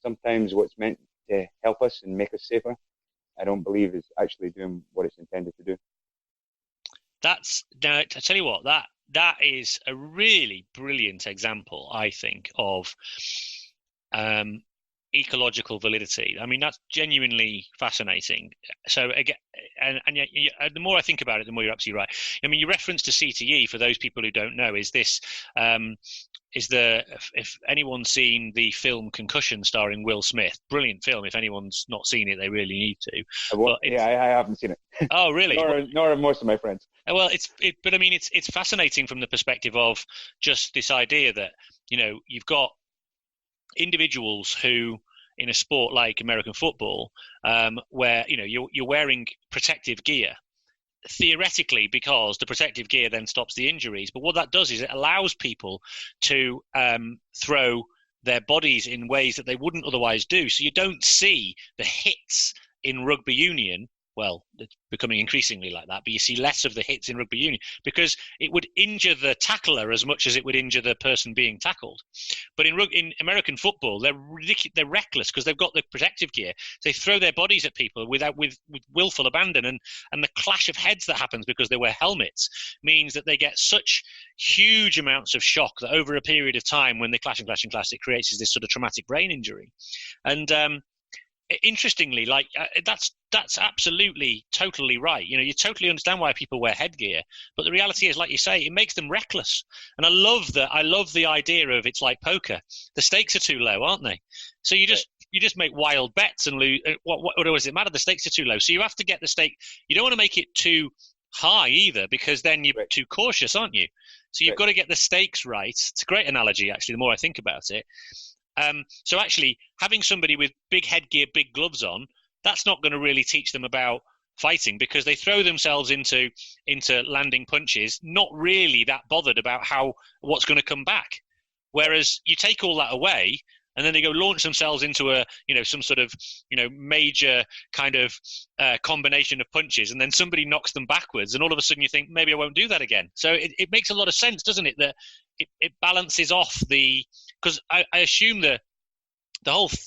Sometimes what's meant to help us and make us safer, I don't believe is actually doing what it's intended to do. Now, I tell you what, that is a really brilliant example, I think, of ecological validity. I mean, that's genuinely fascinating. So again, and the more I think about it, the more you're absolutely right. I mean, your reference to CTE, for those people who don't know, is this. If anyone's seen the film Concussion starring Will Smith, brilliant film. If anyone's not seen it, they really need to. I haven't seen it. Oh, really? nor have most of my friends. Well, but I mean, it's fascinating from the perspective of just this idea that, you've got individuals who, in a sport like American football, where you're wearing protective gear, theoretically, because the protective gear then stops the injuries. But what that does is it allows people to throw their bodies in ways that they wouldn't otherwise do. So you don't see the hits in rugby union. Well, it's becoming increasingly like that, but you see less of the hits in rugby union because it would injure the tackler as much as it would injure the person being tackled. But in American football, they're reckless because they've got the protective gear. They throw their bodies at people with willful abandon, and the clash of heads that happens because they wear helmets means that they get such huge amounts of shock that over a period of time, when they clash, it creates this sort of traumatic brain injury. And interestingly, that's absolutely totally right. You totally understand why people wear headgear, but the reality is, like you say, it makes them reckless. And I love the idea of, it's like poker. The stakes are too low, aren't they? So you just make wild bets and lose. What does it matter? The stakes are too low. So you have to get the stake. You don't want to make it too high either, because then you're too cautious, aren't you? So you've got to get the stakes right. It's a great analogy, actually, the more I think about it. So actually, having somebody with big headgear, big gloves on, that's not going to really teach them about fighting, because they throw themselves into landing punches, not really that bothered about what's going to come back. Whereas you take all that away, and then they go launch themselves into some sort of major kind of combination of punches, and then somebody knocks them backwards, and all of a sudden you think, maybe I won't do that again. So it makes a lot of sense, doesn't it, that it balances off because I assume the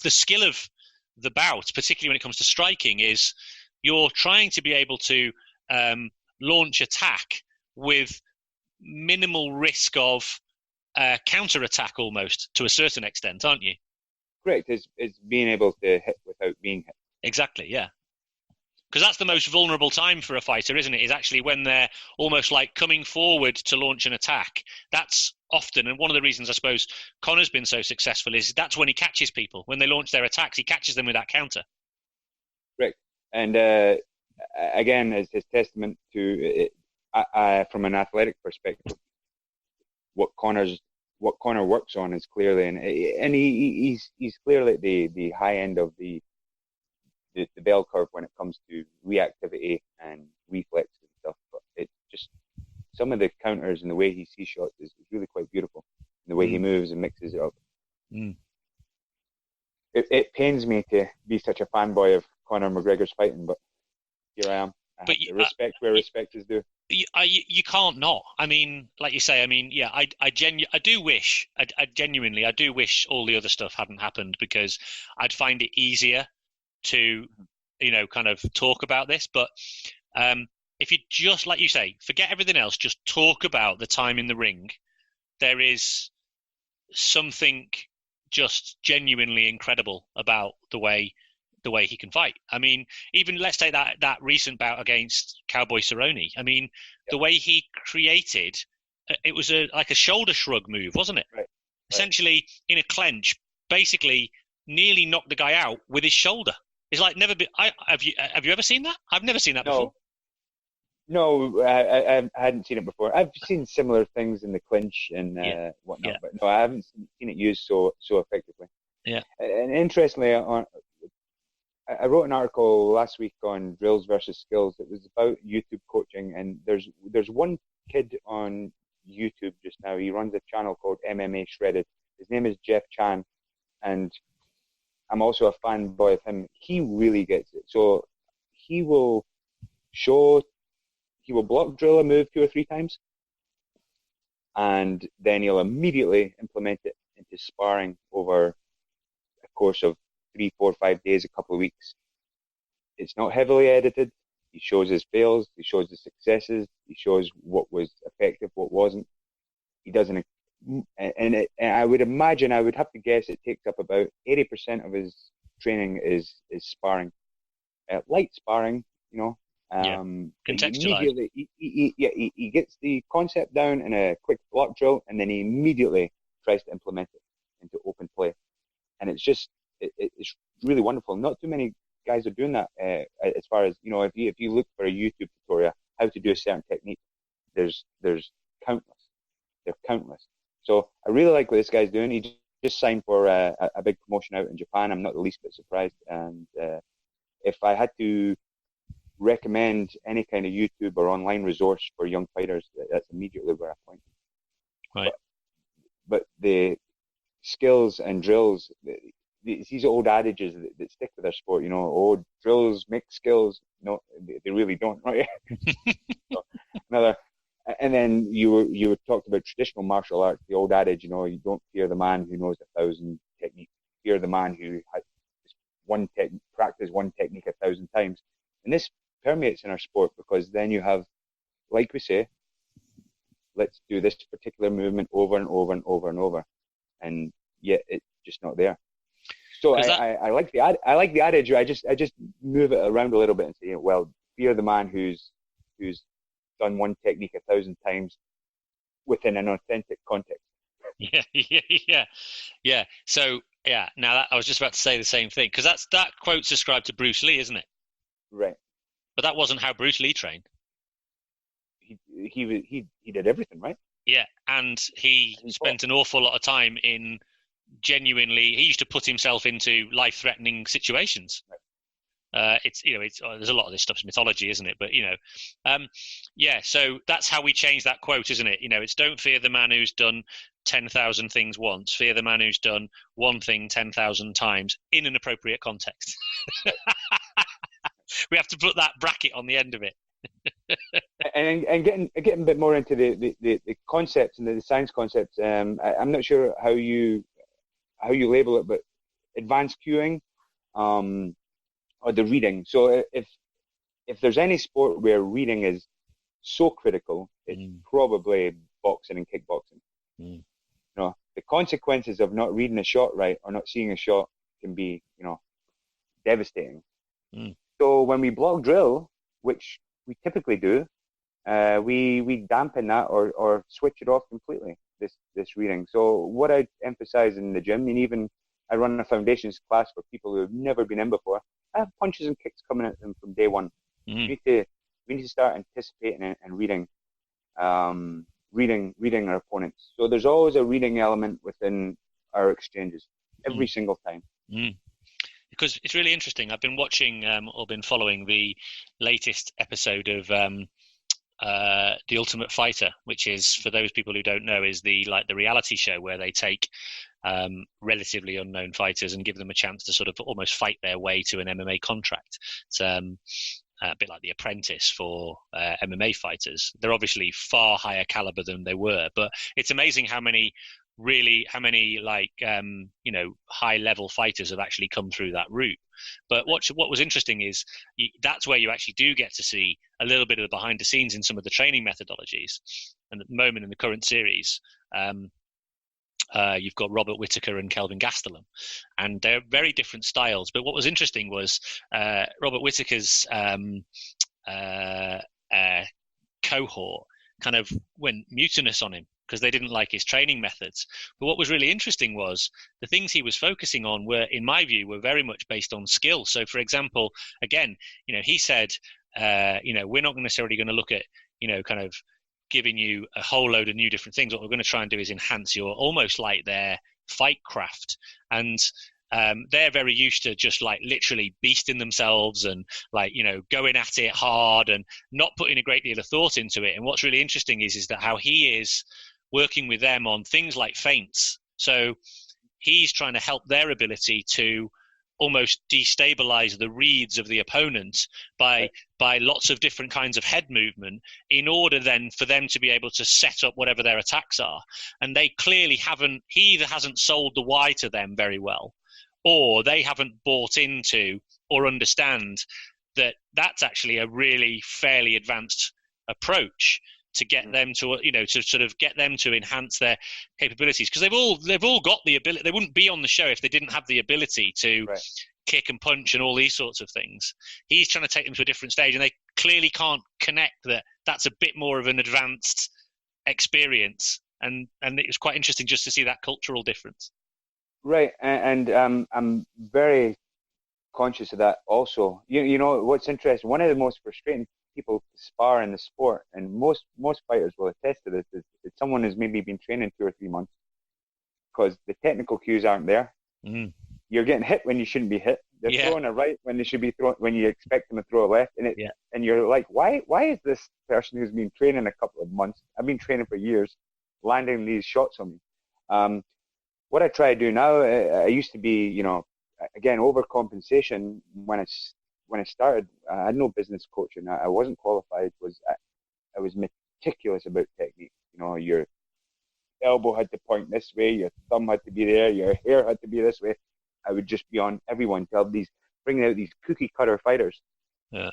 skill of the bout, particularly when it comes to striking, is you're trying to be able to launch attack with minimal risk of counter-attack, almost, to a certain extent, aren't you? Correct. It's being able to hit without being hit. Exactly, yeah. Because that's the most vulnerable time for a fighter, isn't it? Is actually when they're almost like coming forward to launch an attack. That's often, and one of the reasons I suppose Conor's been so successful, is that's when he catches people. When they launch their attacks, he catches them with that counter. Right. And again, as his testament to it, from an athletic perspective, what Conor works on is clearly, and he's clearly at the high end of the bell curve when it comes to reactivity and reflexes and stuff. But it's just some of the counters and the way he sees shots is really quite beautiful. The way he moves and mixes it up. It pains me to be such a fanboy of Conor McGregor's fighting, but here I am. But respect where respect is due. You can't not. I mean, like you say, yeah, I genuinely do wish all the other stuff hadn't happened, because I'd find it easier to, kind of talk about this. But if you just, like you say, forget everything else, just talk about the time in the ring, there is something just genuinely incredible about the way he can fight. I mean, even let's take that recent bout against Cowboy Cerrone. I mean, the way he created, it was like a shoulder shrug move, wasn't it? Right. Essentially, in a clench, basically nearly knocked the guy out with his shoulder. It's like never been. Have you ever seen that? I've never seen that before. No, I hadn't seen it before. I've seen similar things in the clinch and whatnot, but no, I haven't seen it used so effectively. Yeah. And interestingly, I wrote an article last week on drills versus skills. It was about YouTube coaching, and there's one kid on YouTube just now. He runs a channel called MMA Shredded. His name is Jeff Chan, and I'm also a fanboy of him. He really gets it. So he will block drill a move 2 or 3 times, and then he'll immediately implement it into sparring over a course of 3, 4, 5 days, a couple of weeks. It's not heavily edited. He shows his fails, he shows his successes, he shows what was effective, what wasn't. He doesn't, and I would imagine, I would have to guess, it takes up about 80% of his training is sparring, light sparring, you know. Contextualized. He gets the concept down in a quick block drill, and then he immediately tries to implement it into open play, and it's really wonderful. Not too many guys are doing that. As far as, you know, if you look for a YouTube tutorial how to do a certain technique, there's countless. They're countless. So I really like what this guy's doing. He just signed for a big promotion out in Japan. I'm not the least bit surprised. And if I had to recommend any kind of YouTube or online resource for young fighters, that's immediately where I point. Right. But the skills and drills, these old adages that stick with our sport, you know, oh, drills make skills. No, they really don't, right? So, and then you talked about traditional martial arts, the old adage, you know, you don't fear the man who knows 1,000 techniques, fear the man who has practiced one technique 1,000 times. And this permeates in our sport, because then you have, like we say, let's do this particular movement over and over and over and over, and yet it's just not there. So I like the adage. I just move it around a little bit and say, well, fear the man who's done one technique 1,000 times within an authentic context. Yeah. So now I was just about to say the same thing, because that quote's ascribed to Bruce Lee, isn't it? Right. But that wasn't how Bruce Lee trained. He did everything, right? Yeah, and he spent an awful lot of time in he used to put himself into life-threatening situations. Right. There's a lot of this stuff's mythology, isn't it? But so that's how we change that quote, isn't it? You know, it's don't fear the man who's done 10,000 things once. Fear the man who's done one thing 10,000 times in an appropriate context. We have to put that bracket on the end of it. and getting a bit more into the concepts and the science concepts. I'm not sure how you label it, but advanced cueing, or the reading. So if there's any sport where reading is so critical, it's probably boxing and kickboxing. You know, the consequences of not reading a shot right or not seeing a shot can be, you know, devastating. So when we block drill, which we typically do, we dampen that or switch it off completely, this reading. So what I emphasize in the gym, and even I run a foundations class for people who have never been in before, I have punches and kicks coming at them from day one. We need to start anticipating and reading our opponents. So there's always a reading element within our exchanges every single time. Because it's really interesting. I've been watching or been following the latest episode of The Ultimate Fighter, which is, for those people who don't know, is the reality show where they take relatively unknown fighters and give them a chance to sort of almost fight their way to an MMA contract. It's a bit like The Apprentice for MMA fighters. They're obviously far higher caliber than they were, but it's amazing how many high level fighters have actually come through that route. But what was interesting is that's where you actually do get to see a little bit of the behind the scenes in some of the training methodologies. And at the moment in the current series, you've got Robert Whittaker and Kelvin Gastelum, and they're very different styles. But what was interesting was Robert Whittaker's cohort kind of went mutinous on him because they didn't like his training methods. But what was really interesting was the things he was focusing on were, in my view, were very much based on skill. So, for example, again, he said, we're not necessarily going to look at, kind of giving you a whole load of new different things. What we're going to try and do is enhance your, almost like their fight craft. And they're very used to just like literally beasting themselves and like, going at it hard and not putting a great deal of thought into it. And what's really interesting is that how he is working with them on things like feints. So he's trying to help their ability to almost destabilize the reads of the opponent by lots of different kinds of head movement in order then for them to be able to set up whatever their attacks are. And they clearly he either hasn't sold the why to them very well, or they haven't bought into or understand that that's actually a really fairly advanced approach to get them to, to sort of get them to enhance their capabilities. Because they've all got the ability. They wouldn't be on the show if they didn't have the ability to kick and punch and all these sorts of things. He's trying to take them to a different stage, and they clearly can't connect that that's a bit more of an advanced experience. And it was quite interesting just to see that cultural difference. Right. And I'm very conscious of that also. You know, what's interesting, one of the most frustrating people to spar in the sport, and most fighters will attest to this, is that someone has maybe been training 2 or 3 months because the technical cues aren't there. You're getting hit when you shouldn't be hit. They're throwing a right when they should be throwing, when you expect them to throw a left, and you're like, why is this person who's been training a couple of months, I've been training for years, landing these shots on me? What I try to do now, I used to be, again, overcompensation when I started. I had no business coaching. I wasn't qualified. I was meticulous about technique. Your elbow had to point this way, your thumb had to be there, your hair had to be this way. I would just be on everyone to bringing out these cookie cutter fighters. Yeah.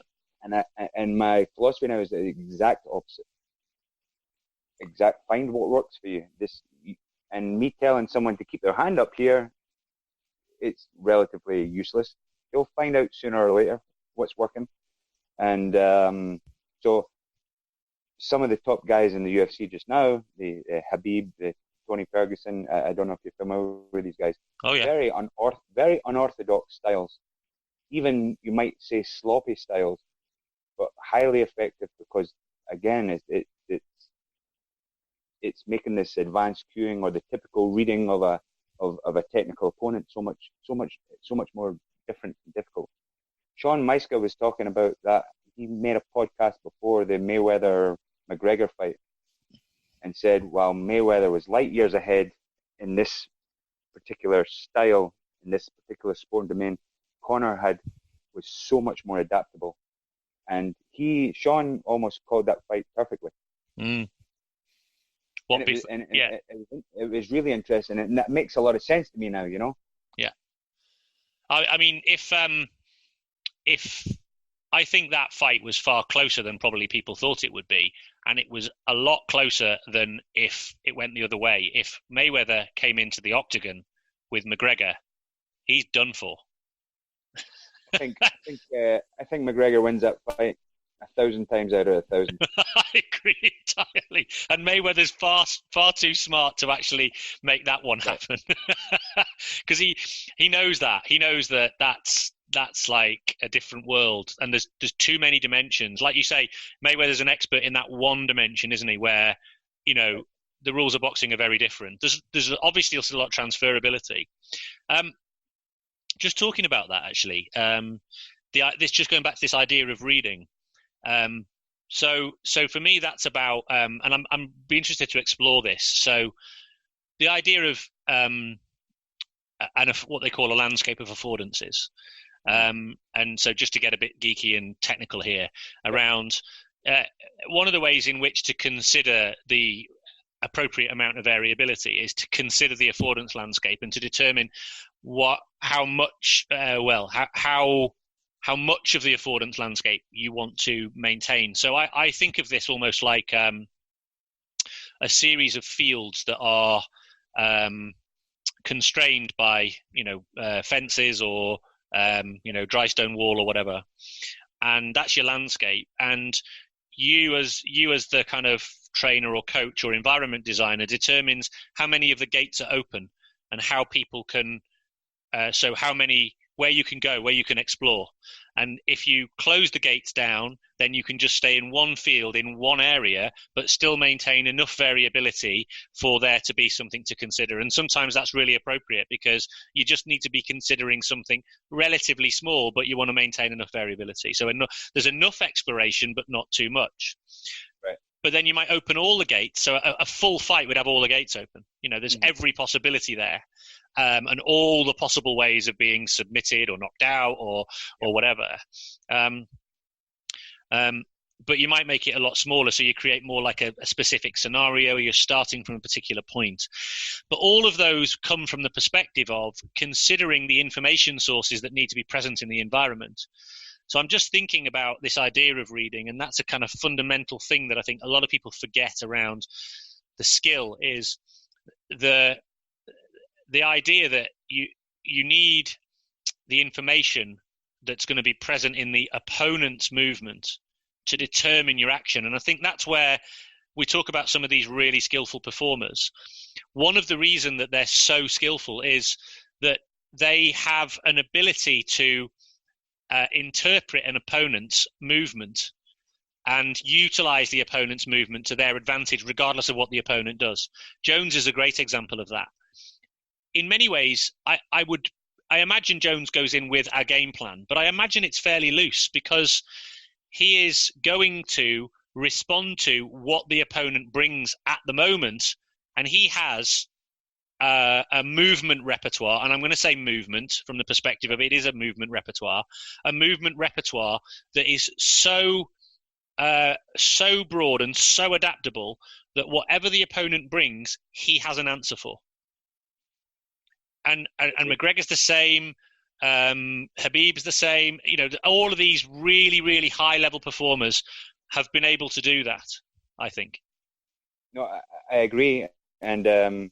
And my philosophy now is the exact opposite. Find what works for you. And me telling someone to keep their hand up here, it's relatively useless. You'll find out sooner or later what's working. And so some of the top guys in the UFC just now, the Habib, the Tony Ferguson, I don't know if you're familiar with these guys. Oh, yeah. Very unorthodox styles. Even, you might say, sloppy styles, but highly effective because, again, it's making this advanced cueing or the typical reading of a technical opponent so much more different and difficult. Sean Meiska was talking about that. He made a podcast before the Mayweather-McGregor fight and said, while Mayweather was light years ahead in this particular style, in this particular sport domain, Conor was so much more adaptable. And Sean almost called that fight perfectly. It was really interesting, and that makes a lot of sense to me now. Yeah, I mean, if I think that fight was far closer than probably people thought it would be, and it was a lot closer than if it went the other way. If Mayweather came into the octagon with McGregor, he's done for. I think McGregor wins that fight 1,000 times out of 1,000. I agree entirely. And Mayweather's far too smart to actually make that one happen. Because he knows that. He knows that that's like a different world, and there's too many dimensions. Like you say, Mayweather's an expert in that one dimension, isn't he? Where the rules of boxing are very different. There's obviously also a lot of transferability. Just talking about that, actually, this just going back to this idea of reading. So for me, that's about, and I'm be interested to explore this. So the idea of what they call a landscape of affordances. And so just to get a bit geeky and technical here around one of the ways in which to consider the appropriate amount of variability is to consider the affordance landscape and to determine how much of the affordance landscape you want to maintain. So I think of this almost like a series of fields that are constrained by fences or dry stone wall or whatever, and that's your landscape. And you as the kind of trainer or coach or environment designer determines how many of the gates are open and how people can how many where you can go, where you can explore. And if you close the gates down, then you can just stay in one field, in one area, but still maintain enough variability for there to be something to consider. And sometimes that's really appropriate because you just need to be considering something relatively small, but you want to maintain enough variability. So there's enough exploration, but not too much. Right. But then you might open all the gates. So a full fight would have all the gates open. There's every possibility there. And all the possible ways of being submitted or knocked out or whatever. But you might make it a lot smaller, so you create more like a specific scenario. You're starting from a particular point. But all of those come from the perspective of considering the information sources that need to be present in the environment. So I'm just thinking about this idea of reading, and that's a kind of fundamental thing that I think a lot of people forget around the skill is the idea that you need the information that's going to be present in the opponent's movement to determine your action. And I think that's where we talk about some of these really skillful performers. One of the reasons that they're so skillful is that they have an ability to interpret an opponent's movement and utilize the opponent's movement to their advantage, regardless of what the opponent does. Jones is a great example of that. In many ways, I imagine Jones goes in with a game plan, but I imagine it's fairly loose because he is going to respond to what the opponent brings at the moment, and he has a movement repertoire, and I'm going to say movement from the perspective of it is a movement repertoire that is so broad and so adaptable that whatever the opponent brings, he has an answer for. And McGregor's the same, Habib's the same. All of these really, really high-level performers have been able to do that, I think. No, I agree. And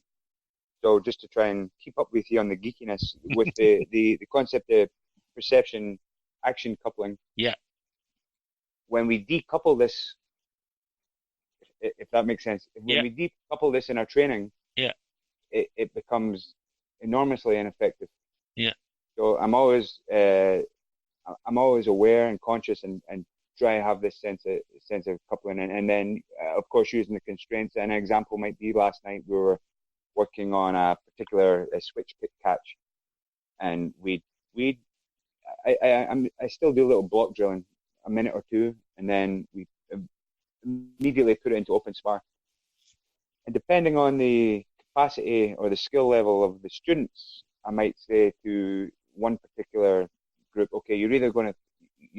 so just to try and keep up with you on the geekiness with the concept of perception-action coupling. Yeah. When we decouple this, if that makes sense, when we decouple this in our training, it becomes enormously ineffective. Yeah. So I'm always aware and conscious and try to have this sense of coupling, and then of course using the constraints. An example might be last night we were working on a particular switch kick catch, and I still do a little block drilling, a minute or two, and then we immediately put it into open spar. And depending on the capacity or the skill level of the students, I might say to one particular group, okay, you're either going to,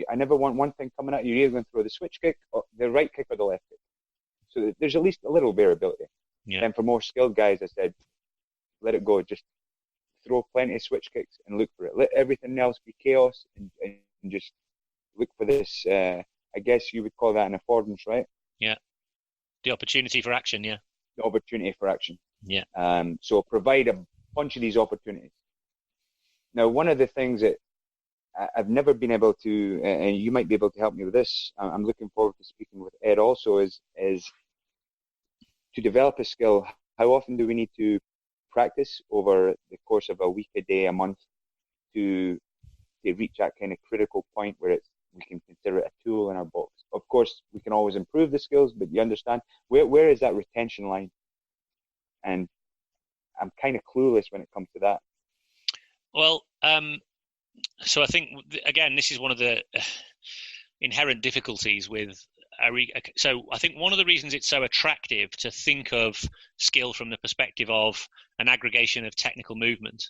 I never want one thing coming at you, you're either going to throw the switch kick, or the right kick, or the left kick. So there's at least a little variability. Yeah. And for more skilled guys, I said, let it go. Just throw plenty of switch kicks and look for it. Let everything else be chaos and just look for this. I guess you would call that an affordance, right? Yeah. The opportunity for action, yeah. The opportunity for action. Yeah. So provide a bunch of these opportunities. Now, one of the things that I've never been able to, and you might be able to help me with this, I'm looking forward to speaking with Ed also, is to develop a skill. How often do we need to practice over the course of a week, a day, a month to reach that kind of critical point where we can consider it a tool in our box? Of course, we can always improve the skills, but you understand where is that retention line? And I'm kind of clueless when it comes to that. Well, so I think, again, this is one of the inherent difficulties with so I think one of the reasons it's so attractive to think of skill from the perspective of an aggregation of technical movement,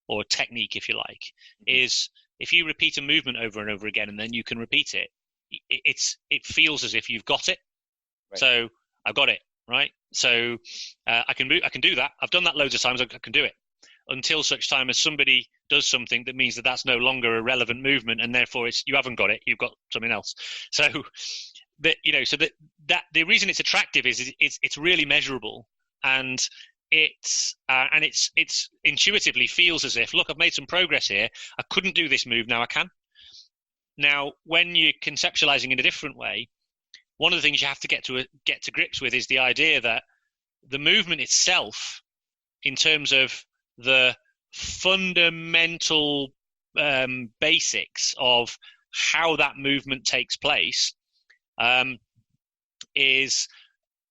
or technique, if you like, is if you repeat a movement over and over again and then you can repeat it, it feels as if you've got it. Right. So I've got it, right? So I can do that. I've done that loads of times. I can do it until such time as somebody does something that means that that's no longer a relevant movement, and therefore you haven't got it. You've got something else. So that the reason it's attractive is it's really measurable, and it's intuitively feels as if, look, I've made some progress here. I couldn't do this move, now I can. Now, when you're conceptualizing in a different way, one of the things you have to get to grips with is the idea that the movement itself, in terms of the fundamental basics of how that movement takes place is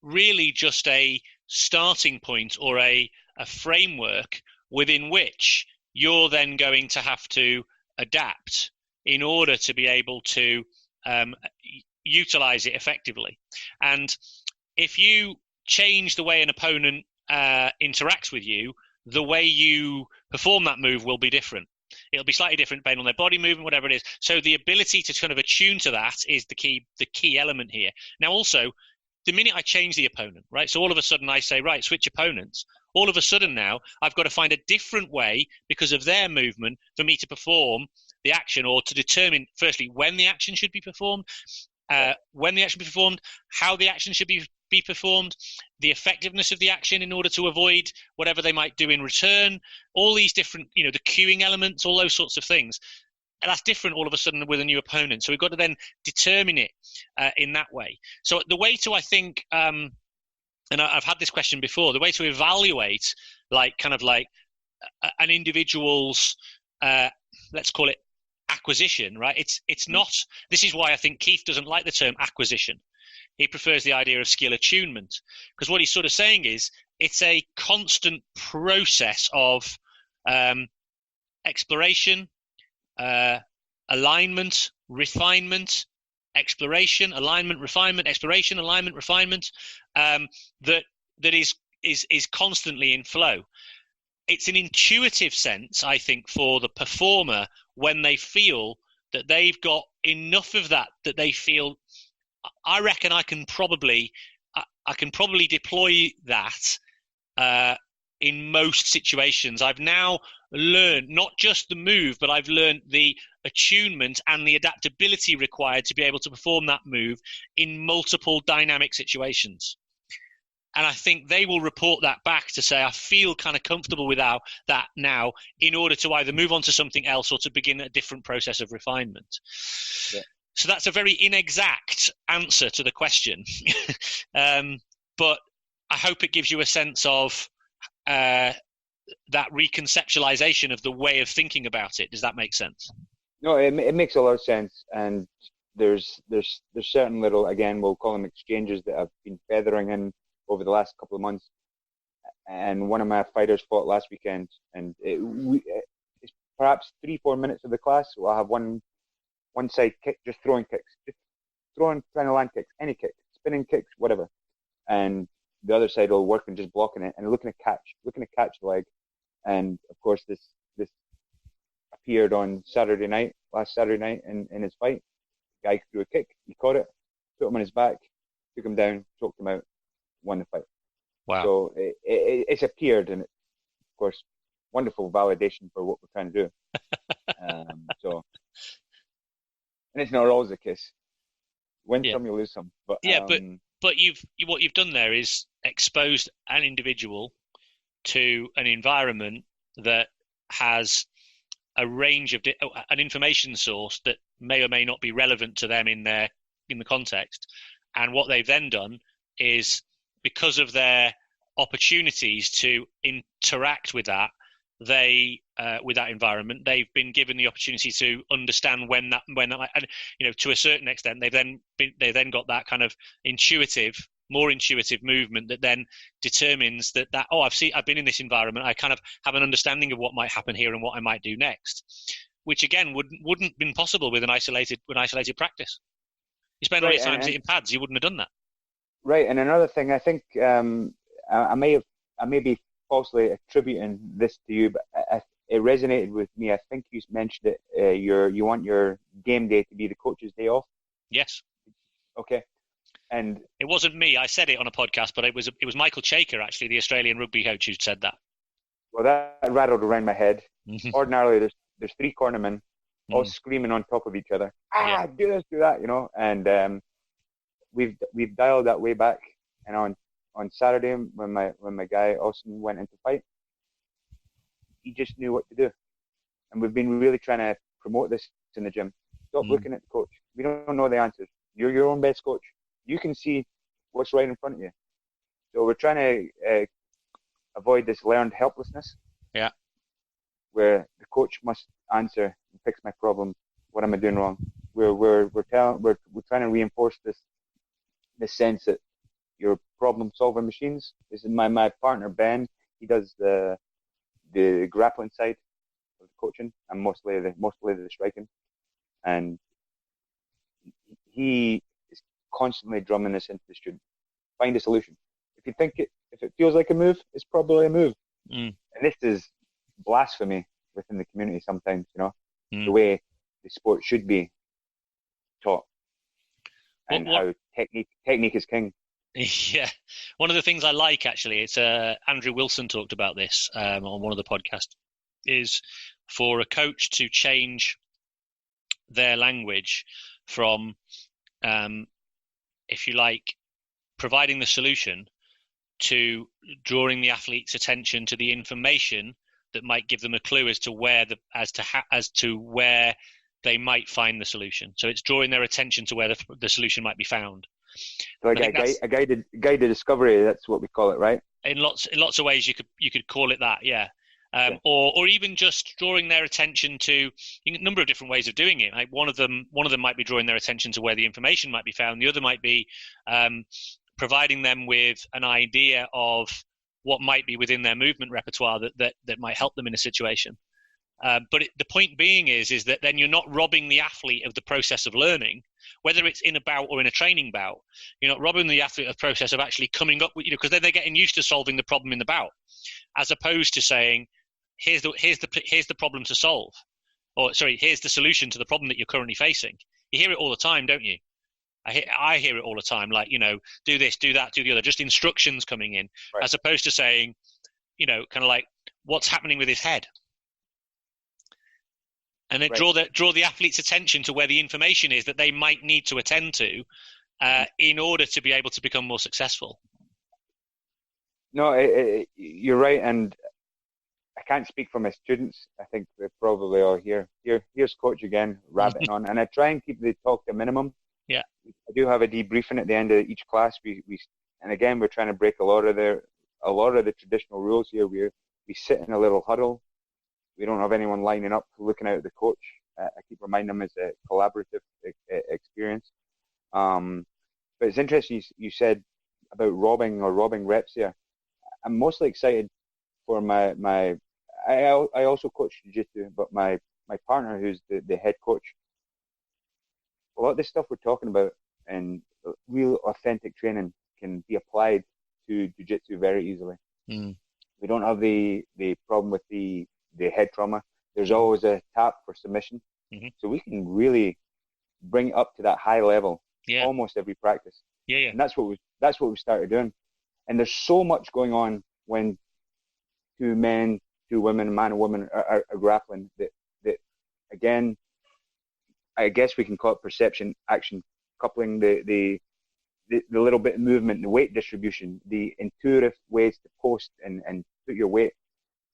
really just a starting point or a framework within which you're then going to have to adapt in order to be able to utilize it effectively. And if you change the way an opponent interacts with you, the way you perform that move will be different. It'll be slightly different depending on their body movement, whatever it is. So the ability to kind of attune to that is the key element here. Now, also, the minute I change the opponent, right? So all of a sudden I say, right, switch opponents. All of a sudden now I've got to find a different way because of their movement for me to perform the action, or to determine, firstly, when the action should be performed, how the action should be performed, the effectiveness of the action in order to avoid whatever they might do in return, all these different, the queuing elements, all those sorts of things. And that's different all of a sudden with a new opponent. So we've got to then determine it in that way. So the way to, I think, and I've had this question before, the way to evaluate an individual's, let's call it acquisition, right? It's not, this is why I think Keith doesn't like the term acquisition. He prefers the idea of skill attunement, because what he's sort of saying is it's a constant process of exploration, alignment, refinement, exploration, alignment, refinement, exploration, alignment, refinement, that is constantly in flow. It's an intuitive sense, I think, for the performer when they feel that they've got enough of that they feel, I reckon I can probably deploy that in most situations. I've now learned not just the move, but I've learned the attunement and the adaptability required to be able to perform that move in multiple dynamic situations. And I think they will report that back to say, I feel kind of comfortable with that now, in order to either move on to something else or to begin a different process of refinement. Yeah. So that's a very inexact answer to the question. But I hope it gives you a sense of that reconceptualization of the way of thinking about it. Does that make sense? No, it makes a lot of sense. And there's certain little, again, we'll call them exchanges, that I've been feathering in over the last couple of months. And one of my fighters fought last weekend, and it's perhaps 3-4 minutes of the class. We'll have one side kick, just throwing kicks, trying to land kicks, any kick, spinning kicks, whatever. And the other side will work on just blocking it and looking to catch the leg. And of course, this appeared on last Saturday night in his fight. The guy threw a kick, he caught it, put him on his back, took him down, choked him out, won the fight. Wow. So it's appeared, and it's, of course, wonderful validation for what we're trying to do. And it's not always the case. Win some, you lose some. But what you've done there is exposed an individual to an environment that has a range of an information source that may or may not be relevant to them in the context. And what they've then done is, because of their opportunities to interact with that, with that environment, they've been given the opportunity to understand when that and to a certain extent they then got that kind of more intuitive movement that then determines that I've been in this environment, I kind of have an understanding of what might happen here and what I might do next, which again wouldn't have been possible with an isolated practice. You spend all your time in pads, you wouldn't have done that. Right, and another thing, I think I may be falsely attributing this to you, but it resonated with me. I think you mentioned it. You want your game day to be the coach's day off. Yes. Okay. And it wasn't me. I said it on a podcast, but it was Michael Chaker, actually, the Australian rugby coach, who said that. Well, that rattled around my head. Mm-hmm. Ordinarily, there's 3 cornermen all screaming on top of each other. Do this, do that, And we've dialed that way back. And on Saturday, when my guy Austin went into fight, he just knew what to do. And we've been really trying to promote this in the gym. Stop looking at the coach. We don't know the answers. You're your own best coach. You can see what's right in front of you. So we're trying to avoid this learned helplessness. Yeah. where the coach must answer and fix my problem. What am I doing wrong? We're trying to reinforce this sense that you're problem solving machines. This is my partner Ben. He does the grappling side of the coaching and mostly the striking, and he is constantly drumming this into the student. Find a solution. If it feels like a move, it's probably a move. And this is blasphemy within the community sometimes, the way the sport should be taught, and how technique is king. Yeah, one of the things I like, actually, it's Andrew Wilson talked about this on one of the podcasts, is for a coach to change their language from, if you like, providing the solution to drawing the athlete's attention to the information that might give them a clue as to where where they might find the solution. So it's drawing their attention to where the solution might be found. So like a guided discovery, that's what we call it, right? In lots of ways, you could call it that, yeah. Or even just drawing their attention to a number of different ways of doing it. Like one of them might be drawing their attention to where the information might be found. The other might be providing them with an idea of what might be within their movement repertoire that might help them in a situation. But the point being is that then you're not robbing the athlete of the process of learning, whether it's in a bout or in a training bout. You're not robbing the athlete of the process of actually coming up with, because then they're getting used to solving the problem in the bout, as opposed to saying, here's the problem to solve, or sorry, here's the solution to the problem that you're currently facing. You hear it all the time, don't you? I hear it all the time, like, do this, do that, do the other, just instructions coming in, right, as opposed to saying, kind of like, what's happening with his head? And then right, draw the athlete's attention to where the information is that they might need to attend to in order to be able to become more successful. No, you're right, and I can't speak for my students. I think they're probably all here. Here's coach again, rabbiting on, and I try and keep the talk to a minimum. Yeah, I do have a debriefing at the end of each class. And again, we're trying to break a lot of the traditional rules here. We sit in a little huddle. We don't have anyone lining up looking out at the coach. I keep reminding them it's a collaborative experience. But it's interesting you said about robbing reps here. I'm mostly excited for I also coach jiu-jitsu, but my partner, who's the head coach, a lot of this stuff we're talking about and real authentic training can be applied to jiu-jitsu very easily. We don't have the problem with the head trauma. There's always a tap for submission. So we can really bring it up to that high level almost every practice. Yeah. And that's what we started doing. And there's so much going on when two men, two women, man and woman are grappling that again, I guess we can call it perception action coupling, the little bit of movement, the weight distribution, the intuitive ways to post and put your weight.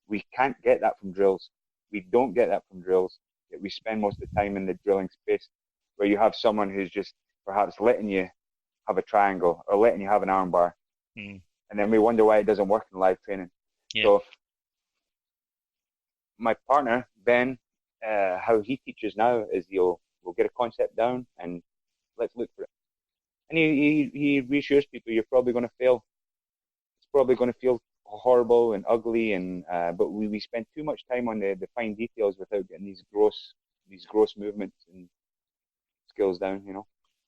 We can't get that from drills. We don't get that from drills. We spend most of the time in the drilling space where you have someone who's just perhaps letting you have a triangle or letting you have an arm bar. And then we wonder why it doesn't work in live training. Yeah. So my partner, Ben, how he teaches now is we'll get a concept down and let's look for it. And he reassures people, you're probably going to fail. It's probably going to feel horrible and ugly, and but we spend too much time on the fine details without getting these gross movements and skills down.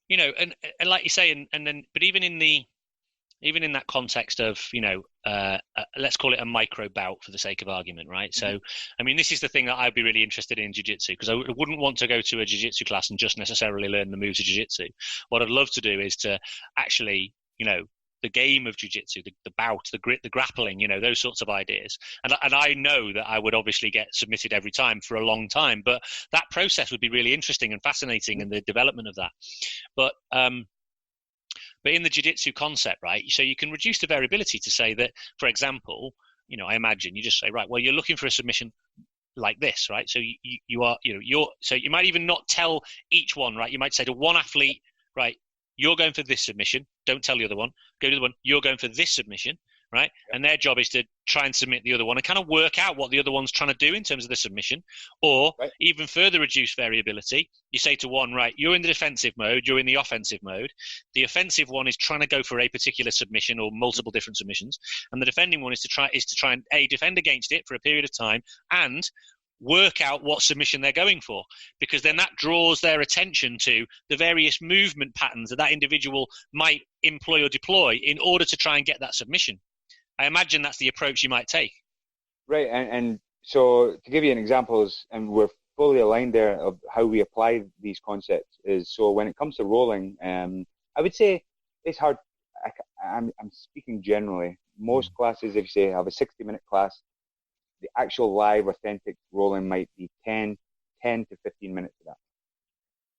And like you say, and then, but even in that context of, let's call it a micro bout for the sake of argument, right? So, I mean, this is the thing that I'd be really interested in jiu-jitsu, because I wouldn't want to go to a jiu-jitsu class and just necessarily learn the moves of jiu-jitsu. What I'd love to do is to actually, the game of jiu-jitsu, the bout, the grit, the grappling, those sorts of ideas. And I know that I would obviously get submitted every time for a long time, but that process would be really interesting and fascinating, and the development of that. But in the jiu-jitsu concept, right, so you can reduce the variability to say that, for example, I imagine you just say, right, well, you're looking for a submission like this, right? So so you might even not tell each one, right? You might say to one athlete, right, you're going for this submission. Don't tell the other one. Go to the one, you're going for this submission. right? And their job is to try and submit the other one and kind of work out what the other one's trying to do in terms of the submission. Or even further reduce variability. You say to one, right, you're in the defensive mode, you're in the offensive mode. The offensive one is trying to go for a particular submission or multiple different submissions. And the defending one is to try and defend against it for a period of time and work out what submission they're going for, because then that draws their attention to the various movement patterns that individual might employ or deploy in order to try and get that submission. I imagine that's the approach you might take. Right, and so to give you an example, and we're fully aligned there of how we apply these concepts, is so when it comes to rolling, I would say it's hard. I'm speaking generally. Most classes, if you say have a 60-minute class, the actual live, authentic rolling might be 10 to 15 minutes of that.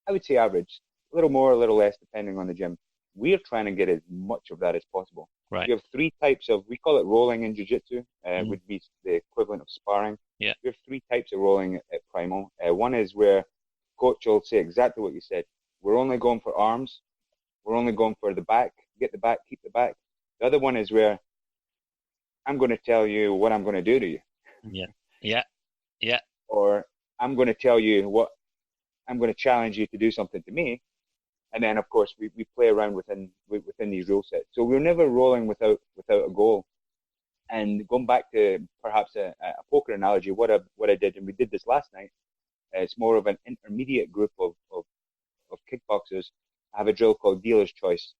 I would say average, a little more, a little less, depending on the gym. We're trying to get as much of that as possible. Right. We have 3 types of, we call it rolling in jiu-jitsu, would be the equivalent of sparring. Yeah. We have 3 types of rolling at Primal. One is where coach will say exactly what you said. We're only going for arms. We're only going for the back. Get the back, keep the back. The other one is where I'm going to tell you what I'm going to do to you. Yeah. Or I'm going to tell you what, I'm going to challenge you to do something to me. And then, of course, we play around within these rule sets. So we're never rolling without a goal. And going back to perhaps a poker analogy, what I did, and we did this last night, it's more of an intermediate group of kickboxers. I have a drill called Dealer's Choice.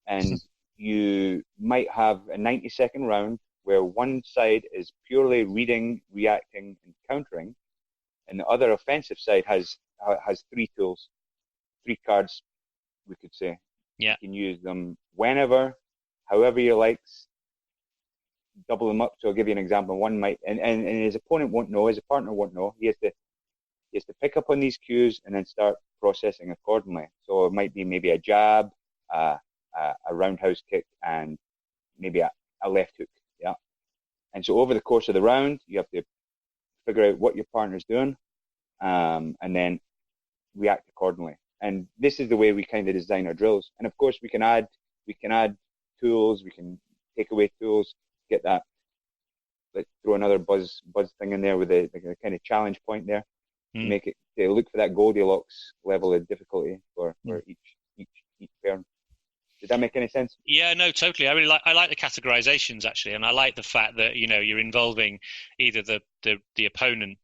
And you might have a 90-second round where one side is purely reading, reacting, and countering, and the other offensive side has 3 tools, 3 cards, we could say. Yeah. You can use them whenever, however you like, double them up. So I'll give you an example. One might, and his opponent won't know, his partner won't know. He has to pick up on these cues and then start processing accordingly. So it might be maybe a jab, a roundhouse kick, and maybe a left hook. Yeah. And so over the course of the round, you have to figure out what your partner's doing, and then react accordingly. And this is the way we kind of design our drills. And of course, we can add tools, we can take away tools, get that. Let's throw another buzz thing in there with a kind of challenge point there to make it, to look for that Goldilocks level of difficulty for each pair. Did that make any sense? Yeah, no, totally. I like the categorizations actually, and I like the fact that you're involving either the opponent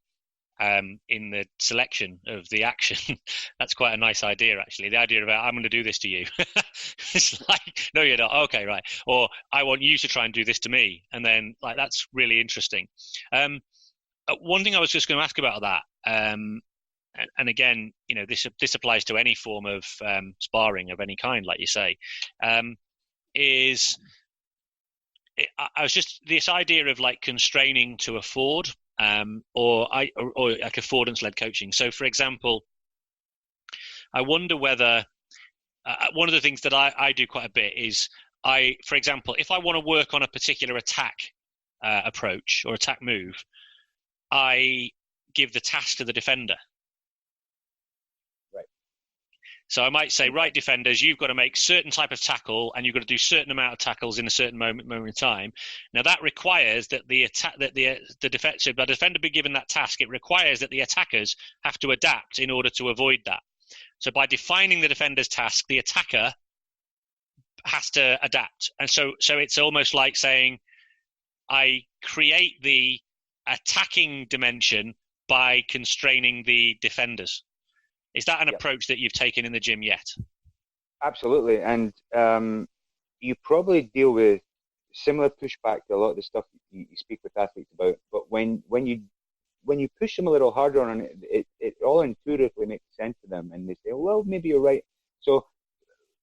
in the selection of the action. That's quite a nice idea actually. The idea about I'm going to do this to you. It's like, no, you're not. Okay, right. Or I want you to try and do this to me, and then like that's really interesting. One thing I was just going to ask about that. And again, this applies to any form of sparring of any kind, like you say, I was just this idea of like constraining to afford, or like affordance-led coaching. So, for example, I wonder whether one of the things that I do quite a bit is for example, if I want to work on a particular attack approach or attack move, I give the task to the defender. So I might say, right, defenders, you've got to make certain type of tackle, and you've got to do certain amount of tackles in a certain moment in time. Now that requires that the defender be given that task. It requires that the attackers have to adapt in order to avoid that. So by defining the defender's task, the attacker has to adapt, and so it's almost like saying, I create the attacking dimension by constraining the defenders. Is that an approach that you've taken in the gym yet? Absolutely. And you probably deal with similar pushback to a lot of the stuff you speak with athletes about. But when you push them a little harder on it, it all intuitively makes sense to them. And they say, well, maybe you're right. So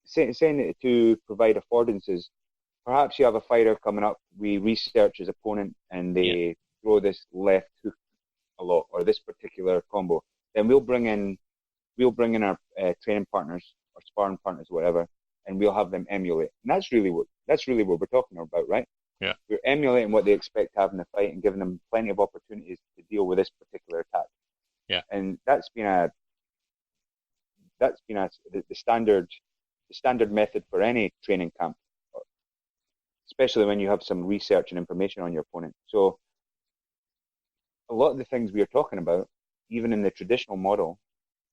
saying it to provide affordances, perhaps you have a fighter coming up, we research his opponent, and they throw this left hook a lot, or this particular combo. Then we'll bring in our training partners or sparring partners, whatever, and we'll have them emulate. And that's really what we're talking about, right? Yeah. We're emulating what they expect to have in the fight and giving them plenty of opportunities to deal with this particular attack. Yeah. And that's been the standard method for any training camp. especially when you have some research and information on your opponent. So a lot of the things we are talking about, even in the traditional model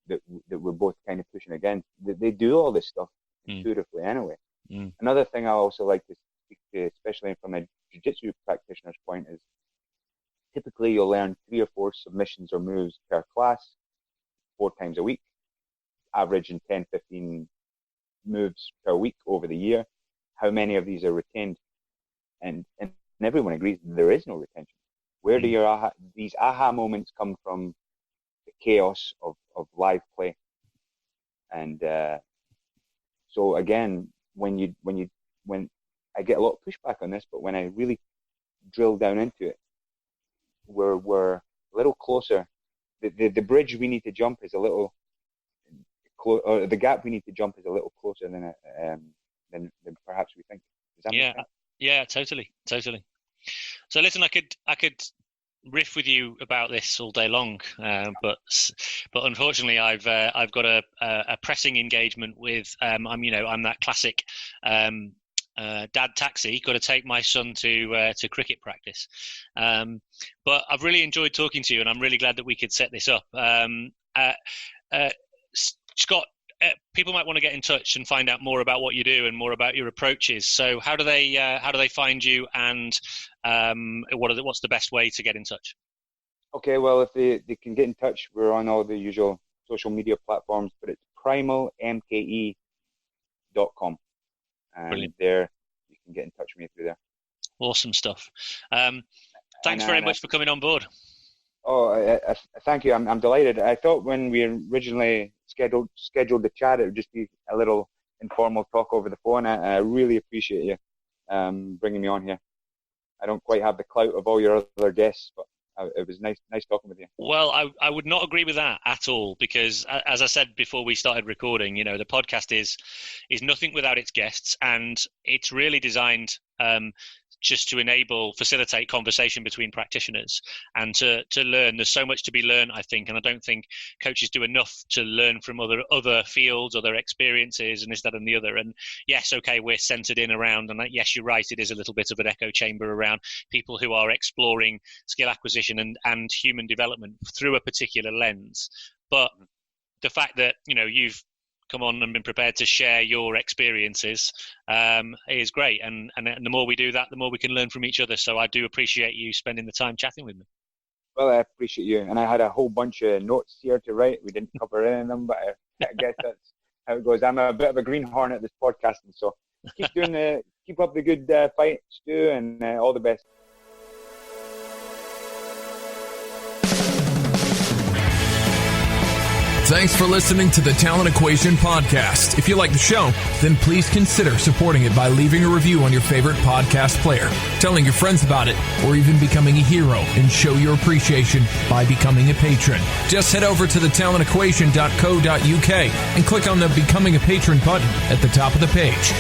that we're both kind of pushing against, they do all this stuff intuitively anyway. Another thing I also like to speak to, especially from a jiu-jitsu practitioner's point, is typically you'll learn 3 or 4 submissions or moves per class 4 times a week, averaging 10, 15 moves per week over the year. How many of these are retained? And everyone agrees there is no retention. Where do these aha moments come from? The chaos of live play. And so again, when I get a lot of pushback on this, but when I really drill down into it, we're a little closer. The bridge we need to jump is a little or the gap we need to jump is a little closer than perhaps we think. Does that make sense? Yeah, totally. So listen, I could riff with you about this all day long, but unfortunately I've got a pressing engagement with I'm that classic dad taxi, got to take my son to cricket practice, but I've really enjoyed talking to you, and I'm really glad that we could set this up. Scott, people might want to get in touch and find out more about what you do and more about your approaches. So how do they find you, and what's the best way to get in touch? Okay, well, if they can get in touch, we're on all the usual social media platforms, but it's primalmke.com. And Brilliant. There you can get in touch with me through there. Awesome stuff. Thanks very much for coming on board. Oh, thank you. I'm delighted. I thought when we originally scheduled the chat, it would just be a little informal talk over the phone. I really appreciate you bringing me on here. I don't quite have the clout of all your other guests, but it was nice talking with you. Well, I would not agree with that at all, because as I said before we started recording, the podcast is nothing without its guests, and it's really designed just to facilitate conversation between practitioners and to learn. There's so much to be learned, I think, and I don't think coaches do enough to learn from other fields, other experiences, and this, that, and the other. And yes, okay, we're centered in around, and yes, you're right, it is a little bit of an echo chamber around people who are exploring skill acquisition and human development through a particular lens. But the fact that, you've come on and been prepared to share your experiences is great, and the more we do that, the more we can learn from each other. So I do appreciate you spending the time chatting with me. Well, I appreciate you, and I had a whole bunch of notes here to write. We didn't cover any of them, but I guess that's how it goes. I'm a bit of a greenhorn at this podcasting, so keep up the good fight, Stu, and all the best. Thanks for listening to the Talent Equation podcast. If you like the show, then please consider supporting it by leaving a review on your favorite podcast player, telling your friends about it, or even becoming a hero and show your appreciation by becoming a patron. Just head over to thetalentequation.co.uk and click on the Becoming a Patron button at the top of the page.